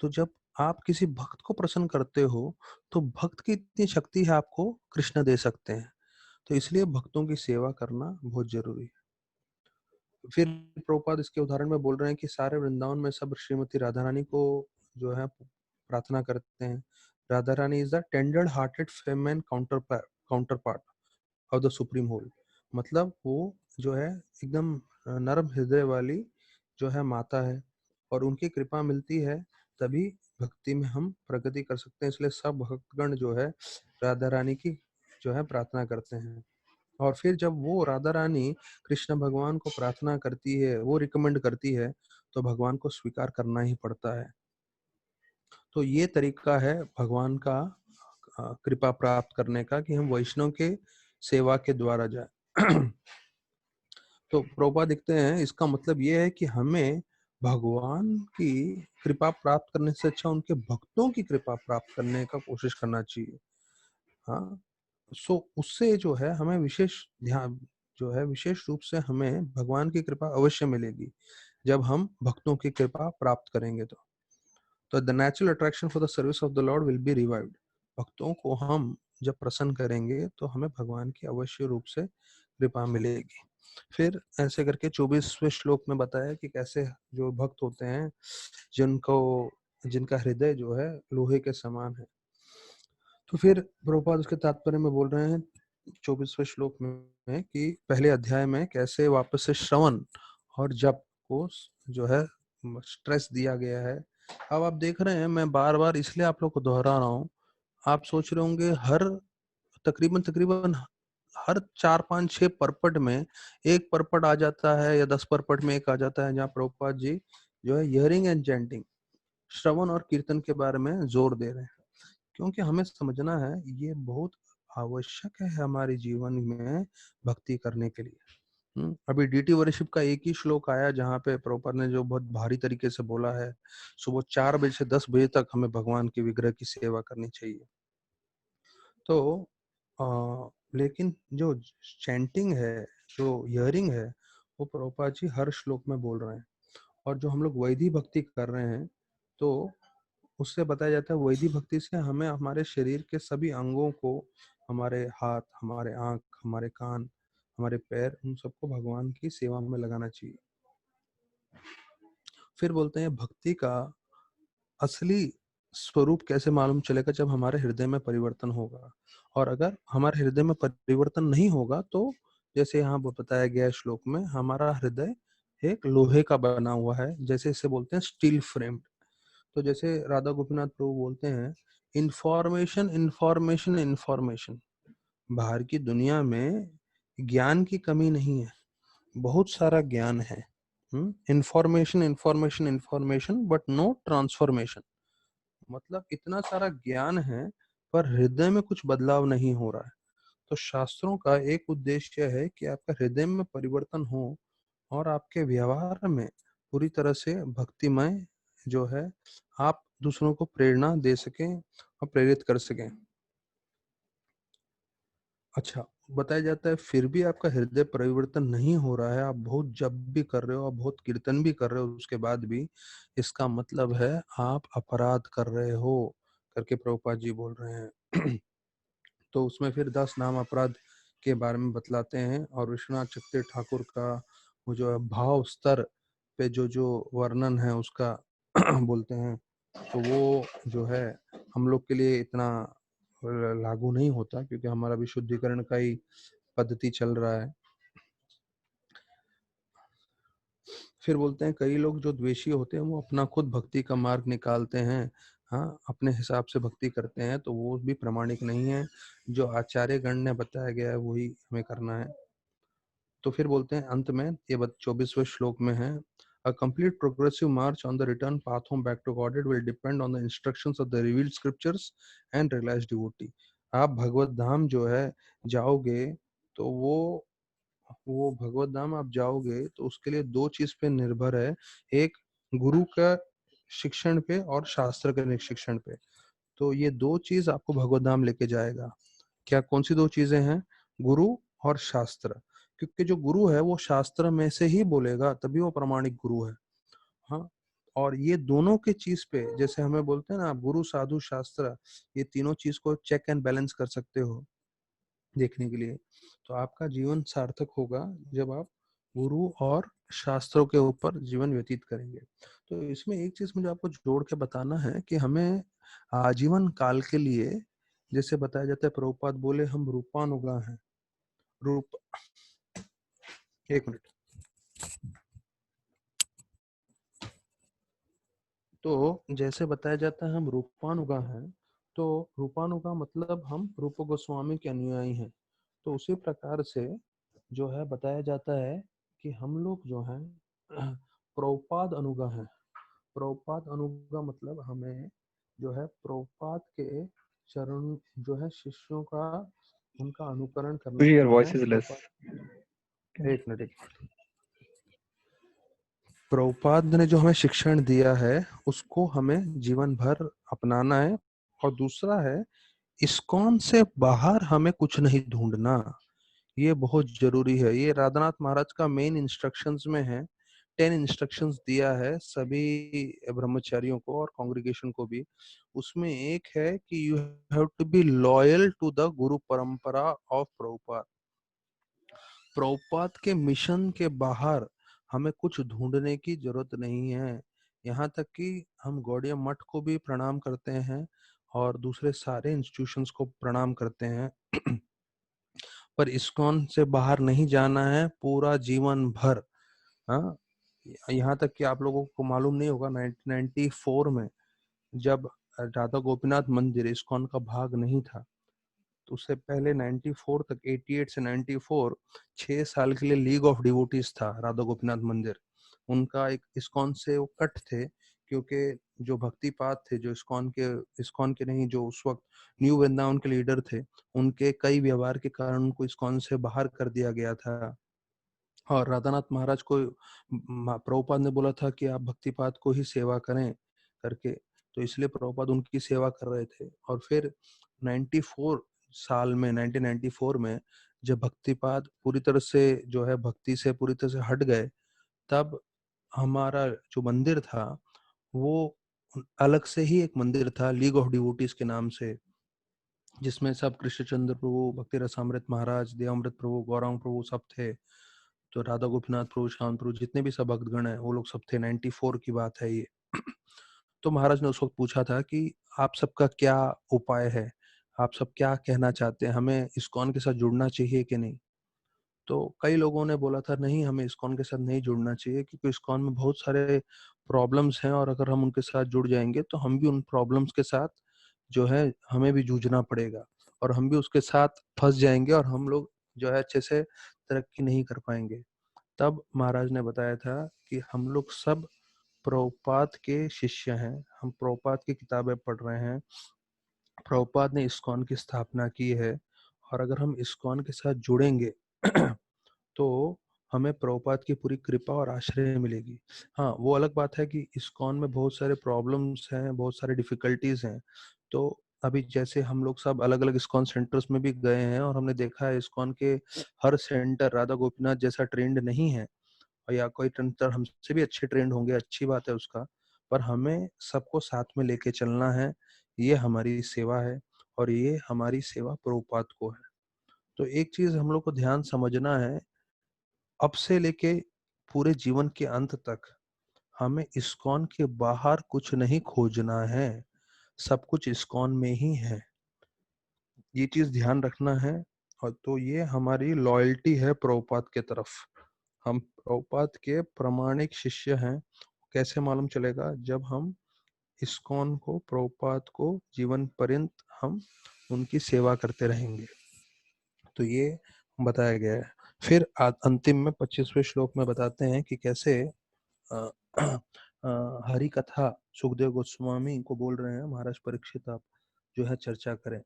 तो जब आप किसी भक्त को प्रसन्न करते हो तो भक्त की इतनी शक्ति है आपको कृष्ण दे सकते हैं। तो इसलिए भक्तों की सेवा करना बहुत जरूरी है। फिर प्रभुपाद इसके उदाहरण में बोल रहे हैं कि सारे वृंदावन में सब श्रीमती राधा रानी को जो है प्रार्थना करते हैं। Radha Rani is the tender hearted feminine counterpart of the supreme whole, मतलब वो जो है एकदम नरम हृदय वाली जो है माता है और उनकी कृपा मिलती है तभी भक्ति में हम प्रगति कर सकते हैं। इसलिए सब भक्तगण जो है राधा रानी की जो है प्रार्थना करते हैं। और फिर जब वो राधा रानी कृष्ण भगवान को प्रार्थना करती है, वो रिकमेंड करती है, तो भगवान को स्वीकार करना ही पड़ता है। तो ये तरीका है भगवान का कृपा प्राप्त करने का कि हम वैष्णव के सेवा के द्वारा जाए। तो प्रभुपाद दिखते हैं इसका मतलब ये है कि हमें भगवान की कृपा प्राप्त करने से अच्छा उनके भक्तों की कृपा प्राप्त करने का कोशिश करना चाहिए। हाँ, सो उससे जो है हमें विशेष ध्यान जो है विशेष रूप से हमें भगवान की कृपा अवश्य मिलेगी जब हम भक्तों की कृपा प्राप्त करेंगे। तो the natural attraction for the service of the Lord will be revived. भक्तों को हम जब प्रसन्न करेंगे तो हमें भगवान की अवश्य रूप से कृपा मिलेगी। फिर ऐसे करके 24वें श्लोक में बताया कि कैसे जो भक्त होते हैं जिनको जिनका हृदय जो है लोहे के समान है। तो फिर प्रभुपाद उसके तात्पर्य में बोल रहे हैं 24वें श्लोक में में कि पहले अध्याय में कैसे वापस से श्रवण और जप को जो है स्ट्रेस दिया गया है। अब आप देख रहे हैं, मैं बार बार इसलिए आप लोग को दोहरा रहा हूँ। आप सोच रहे होंगे हर तकरीबन तकरीबन हर 4 5 6 परपट में एक परपट आ जाता है या 10 परपट में एक आ जाता है जहाँ प्रभुपाद जी जो है हियरिंग एंड चैंटिंग, श्रवण और कीर्तन के बारे में जोर दे रहे हैं। क्योंकि हमें समझना है ये बहुत आवश्यक है हमारे जीवन में भक्ति करने के लिए। अभी डीटी वर्शिप का एक ही श्लोक आया जहाँ पे प्रभुपाद ने जो बहुत भारी तरीके से बोला है, सुबह 4 बजे से 10 बजे तक हमें भगवान के विग्रह की सेवा करनी चाहिए। तो लेकिन जो चैंटिंग है, जो हियरिंग है, वो प्रभुपाद जी हर श्लोक में बोल रहे हैं। और जो हम लोग वैदिक भक्ति कर रहे हैं, तो उससे बताया जाता है वैदिक भक्ति से हमें हमारे शरीर के सभी अंगों को, हमारे हाथ, हमारे आंख, हमारे कान, हमारे पैर, उन सबको भगवान की सेवा में लगाना चाहिए। फिर बोलते हैं भक्ति का असली स्वरूप कैसे मालूम चलेगा, जब हमारे हृदय में परिवर्तन होगा। और अगर हमारे हृदय में परिवर्तन नहीं होगा तो जैसे यहाँ बताया गया श्लोक में, हमारा हृदय एक लोहे का बना हुआ है, जैसे इसे बोलते हैं स्टील फ्रेम। तो जैसे राधा गोपीनाथ प्रभु बोलते हैं, इंफॉर्मेशन इंफॉर्मेशन इंफॉर्मेशन। बाहर की दुनिया में ज्ञान की कमी नहीं है, बहुत सारा ज्ञान है। Information information information but no transformation. मतलब इतना सारा ज्ञान है पर हृदय में कुछ बदलाव नहीं हो रहा है। तो शास्त्रों का एक उद्देश्य है कि आपका हृदय में परिवर्तन हो और आपके व्यवहार में पूरी तरह से भक्तिमय जो है, आप दूसरों को प्रेरणा दे सकें और प्रेरित कर सकें। अच्छा, बताया जाता है फिर भी आपका हृदय परिवर्तन नहीं हो रहा है, आप बहुत जप भी कर रहे हो, आप बहुत कीर्तन भी कर रहे हो, उसके बाद भी इसका मतलब है आप अपराध कर रहे हो करके प्रभुपाद जी बोल रहे हैं। तो उसमें फिर 10 नाम अपराध के बारे में बतलाते हैं। और विश्वनाथ चक्रवर्ती ठाकुर का वो जो है भाव स्तर पे जो जो वर्णन है उसका बोलते हैं, तो वो जो है हम लोग के लिए इतना लागू नहीं होता, क्योंकि हमारा भी शुद्धिकरण का ही पद्धति चल रहा है। फिर बोलते हैं कई लोग जो द्वेषी होते हैं वो अपना खुद भक्ति का मार्ग निकालते हैं, हाँ, अपने हिसाब से भक्ति करते हैं, तो वो भी प्रमाणिक नहीं है। जो आचार्य गण ने बताया गया है वही हमें करना है। तो फिर बोलते हैं अंत में, ये 24वें श्लोक में है, A complete progressive march on the return path home back to Godhead will depend on the instructions of the revealed scriptures and realized devotee. आप भगवत धाम जो है जाओगे, तो वो भगवत धाम आप जाओगे तो उसके लिए दो चीज पे निर्भर है, एक गुरु का शिक्षण पे और शास्त्र के शिक्षण पे। तो ये दो चीज आपको भगवत धाम लेके जाएगा। क्या, कौन सी दो चीजें हैं? गुरु और शास्त्र। क्योंकि जो गुरु है वो शास्त्र में से ही बोलेगा, तभी वो प्रामाणिक गुरु है। हाँ, और ये दोनों के चीज पे, जैसे हमें बोलते हैं ना, आप गुरु साधु शास्त्र, ये तीनों चीज को चेक एंड बैलेंस कर सकते हो देखने के लिए। तो आपका जीवन सार्थक होगा जब आप गुरु और शास्त्रों के ऊपर जीवन व्यतीत करेंगे। तो इसमें एक चीज मुझे आपको जोड़ के बताना है कि हमें आजीवन काल के लिए, जैसे बताया जाता है, प्रभुपाद बोले हम रूपानुगा हैं। रूप, एक मिनट। तो जैसे बताया जाता है हम रूपानुगा हैं, तो रूपानुगा मतलब हम रूप गोस्वामी के अनुयायी हैं। तो उसी प्रकार से जो है बताया जाता है कि हम लोग जो हैं प्रभुपाद अनुगा हैं। प्रभुपाद अनुगा मतलब हमें जो है प्रभुपाद के चरण जो है शिष्यों का, उनका अनुकरण करना Your है। voice is less. एक मिनट। प्रभुपाद ने जो हमें शिक्षण दिया है उसको हमें जीवन भर अपनाना है। और दूसरा है, इस्कॉन से बाहर हमें कुछ नहीं ढूंढना। ये बहुत जरूरी है। ये राधानाथ महाराज का मेन इंस्ट्रक्शंस में है। 10 इंस्ट्रक्शंस दिया है सभी ब्रह्मचारियों को और कांग्रेगेशन को भी। उसमें एक है कि you have to be loyal to the guru parampara of Prabhupada. Prabhupada के मिशन के बाहर हमें कुछ ढूंढने की जरूरत नहीं है। यहाँ तक कि हम गौड़िया मठ को भी प्रणाम करते हैं और दूसरे सारे इंस्टीट्यूशंस को प्रणाम करते हैं। पर इस्कॉन से बाहर नहीं जाना है पूरा जीवन भर। हाँ, यहाँ तक कि आप लोगों को मालूम नहीं होगा, 1994 में जब राधा गोपीनाथ मंदिर इस्कॉन का भाग नहीं था, तो उससे पहले 94 तक, 88 से 94 6 साल के लिए लीग ऑफ डिवोटीज था राधा गोपीनाथ मंदिर। उनका एक इस्कॉन से वो कट थे, क्योंकि जो भक्तिपाद थे, जो इस्कॉन के नहीं, जो उस वक्त न्यू वृंदावन के लीडर थे, उनके कई व्यवहार के कारण उनको इस्कॉन से बाहर कर दिया गया था। और राधानाथ महाराज को प्रभुपाद ने बोला था कि आप भक्तिपाद को ही सेवा करें करके, तो इसलिए प्रभुपाद उनकी सेवा कर रहे थे। और फिर 94 साल में, 1994 में जब भक्तिपाद पूरी तरह से जो है भक्ति से पूरी तरह से हट गए, तब हमारा जो मंदिर था वो अलग से ही एक मंदिर था लीग ऑफ डिवोटीज के नाम से, जिसमें सब कृष्णचंद्र प्रभु, भक्ति रसामृत महाराज, देवामृत प्रभु, गौरांग प्रभु सब थे। तो राधा गोपीनाथ प्रभु, श्याम प्रभु, जितने भी सब भक्तगण हैं वो लोग सब थे। 94 की बात है ये। तो महाराज ने उस वक्त पूछा था कि आप सबका क्या उपाय है, आप सब क्या कहना चाहते हैं, हमें इस्कॉन के साथ जुड़ना चाहिए कि नहीं। तो कई लोगों ने बोला था नहीं, हमें इस्कॉन के साथ नहीं जुड़ना चाहिए, क्योंकि इस्कॉन में बहुत सारे प्रॉब्लम्स हैं, और अगर हम उनके साथ जुड़ जाएंगे तो हम भी उन प्रॉब्लम्स के साथ जो है हमें भी जूझना पड़ेगा, और हम भी उसके साथ फंस जाएंगे, और हम लोग जो है अच्छे से तरक्की नहीं कर पाएंगे। तब महाराज ने बताया था कि हम लोग सब प्रभुपाद के शिष्य हैं, हम प्रभुपाद की किताबें पढ़ रहे हैं, प्रभुपाद ने इस्कॉन की स्थापना की है, और अगर हम इस्कॉन के साथ जुड़ेंगे तो हमें प्रभुपाद की पूरी कृपा और आश्रय मिलेगी। हाँ, वो अलग बात है कि इस्कॉन में बहुत सारे प्रॉब्लम्स हैं, बहुत सारे डिफिकल्टीज हैं। तो अभी जैसे हम लोग सब अलग अलग इस्कॉन सेंटर्स में भी गए हैं, और हमने देखा है इस्कॉन के हर सेंटर राधा गोपीनाथ जैसा ट्रेंड नहीं है, और या कोई सेंटर हमसे भी अच्छे ट्रेंड होंगे, अच्छी बात है उसका, पर हमें सबको साथ में लेके चलना है। ये हमारी सेवा है, और ये हमारी सेवा प्रभुपाद को है। तो एक चीज हम लोग को ध्यान समझना है, अब से लेके पूरे जीवन के अंत तक हमें इस्कॉन के बाहर कुछ नहीं खोजना है, सब कुछ इस्कॉन में ही है। ये चीज ध्यान रखना है। और तो ये हमारी लॉयल्टी है प्रभुपाद के तरफ, हम प्रभुपाद के प्रामाणिक शिष्य हैं। कैसे मालूम चलेगा? जब हम इस्कॉन को, प्रभुपाद को जीवन पर्यंत हम उनकी सेवा करते रहेंगे। तो ये बताया गया है। फिर अंतिम में 25वें श्लोक में बताते हैं कि कैसे अ, हरि कथा सुखदेव गोस्वामी को बोल रहे हैं, महाराज परीक्षित आप जो है चर्चा करें।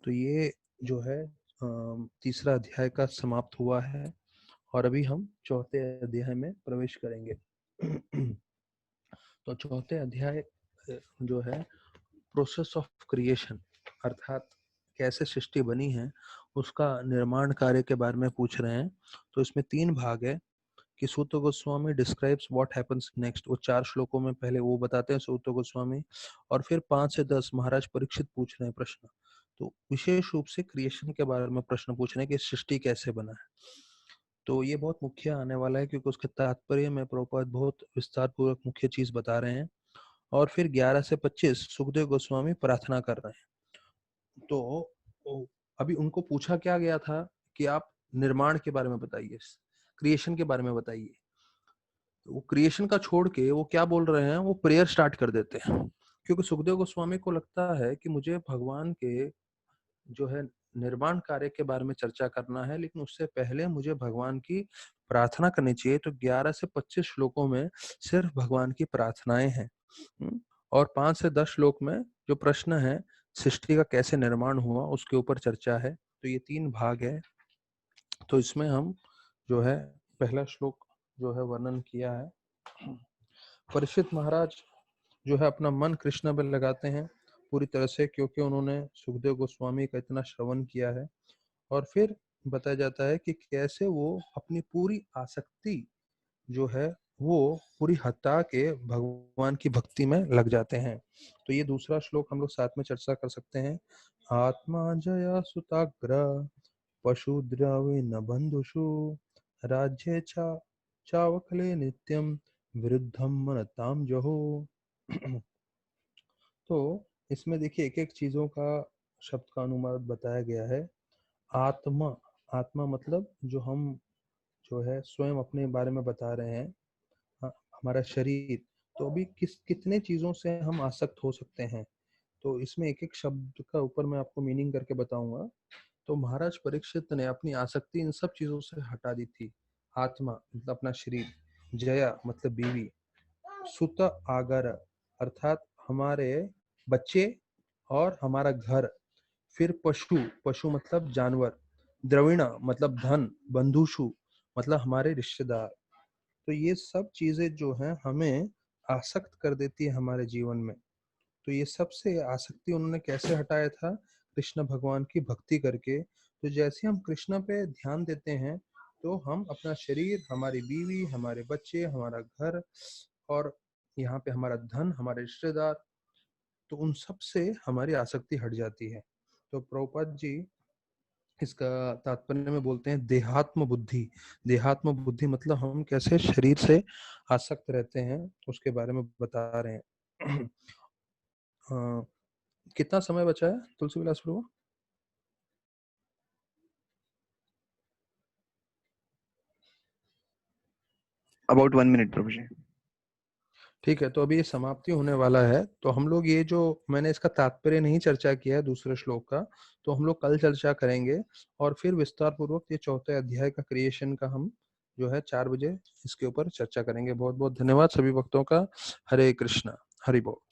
तो ये जो है तीसरा अध्याय का समाप्त हुआ है, और अभी हम चौथे अध्याय में प्रवेश करेंगे। तो चौथे अध्याय जो है प्रोसेस ऑफ क्रिएशन, अर्थात कैसे सृष्टि बनी है, उसका निर्माण कार्य के बारे में पूछ रहे हैं। तो इसमें 3 भाग है कि Suta Goswami describes what happens next. वो 4 श्लोकों में पहले वो बताते हैं सूत गोस्वामी, और फिर 5 से 10 महाराज परीक्षित पूछ रहे हैं प्रश्न। तो विशेष रूप से क्रिएशन के बारे में प्रश्न पूछ रहे हैं कि सृष्टि कैसे बना है। तो ये बहुत मुख्य आने वाला है, क्योंकि उसके तात्पर्य में प्रभुपाद बहुत विस्तार पूर्वक मुख्य चीज बता रहे हैं। और फिर 11 से 25 सुखदेव गोस्वामी प्रार्थना कर रहे हैं। तो अभी उनको पूछा क्या गया था कि आप निर्माण के बारे में बताइए, क्रिएशन के बारे में बताइए। तो वो क्रिएशन का छोड़ के वो क्या बोल रहे हैं, वो प्रेयर स्टार्ट कर देते हैं। क्योंकि सुखदेव गोस्वामी को लगता है कि मुझे भगवान के जो है निर्माण कार्य के बारे में चर्चा करना है, लेकिन उससे पहले मुझे भगवान की प्रार्थना करनी चाहिए। तो 11 से 25 श्लोकों में सिर्फ भगवान की प्रार्थनाएं हैं। और 5 से 10 श्लोक में जो प्रश्न है सृष्टि का कैसे निर्माण हुआ उसके ऊपर चर्चा है। तो ये 3 भाग है। तो इसमें हम जो है पहला श्लोक जो है वर्णन किया है। परीक्षित महाराज जो है अपना मन कृष्ण में लगाते हैं पूरी तरह से, क्योंकि उन्होंने सुखदेव गोस्वामी का इतना श्रवण किया है। और फिर बताया जाता है कि कैसे वो अपनी पूरी आसक्ति जो है वो पूरी हटा के भगवान की भक्ति में लग जाते हैं। तो ये दूसरा श्लोक हम लोग साथ में चर्चा कर सकते हैं। आत्मा जया सुताग्र पशु द्रवे न बंधुषु राज्य चावकले नित्यम विरुद्धम मनताम जहो। तो इसमें देखिए एक एक चीजों का शब्द का अनुवाद बताया गया है। आत्मा, आत्मा मतलब जो है स्वयं अपने बारे में बता रहे हैं। हमारा शरीर, तो अभी कितने चीजों से हम आसक्त हो सकते हैं। तो इसमें एक एक शब्द का ऊपर मैं आपको मीनिंग करके बताऊंगा। तो महाराज परीक्षित ने अपनी आसक्ति इन सब चीजों से हटा दी थी। आत्मा मतलब अपना शरीर, जया मतलब बीवी, सुत आगर अर्थात हमारे बच्चे और हमारा घर, फिर पशु, पशु मतलब जानवर, द्रविण मतलब धन, बंधुषु मतलब हमारे रिश्तेदार। तो ये सब चीजें जो हैं हमें आसक्त कर देती है हमारे जीवन में। तो ये सबसे आसक्ति उन्होंने कैसे हटाया था? कृष्ण भगवान की भक्ति करके। तो जैसे हम कृष्ण पे ध्यान देते हैं तो हम अपना शरीर, हमारी बीवी, हमारे बच्चे, हमारा घर और यहाँ पे हमारा धन, हमारे रिश्तेदार, तो उन सब से हमारी आसक्ति हट जाती है। तो प्रभुपाद जी इसका तात्पर्य में बोलते हैं देहात्म बुद्धि। देहात्म बुद्धि मतलब हम कैसे शरीर से आसक्त रहते हैं उसके बारे में बता रहे हैं। कितना समय बचा है तुलसी विलास प्रभु? अबाउट 1 मिनट प्रभु जी। ठीक है, तो अभी ये समाप्ति होने वाला है। तो हम लोग ये जो मैंने इसका तात्पर्य नहीं चर्चा किया है दूसरे श्लोक का, तो हम लोग कल चर्चा करेंगे और फिर विस्तार पूर्वक ये चौथे अध्याय का क्रिएशन का हम जो है 4 बजे इसके ऊपर चर्चा करेंगे। बहुत बहुत धन्यवाद सभी भक्तों का। हरे कृष्णा, हरि बोल।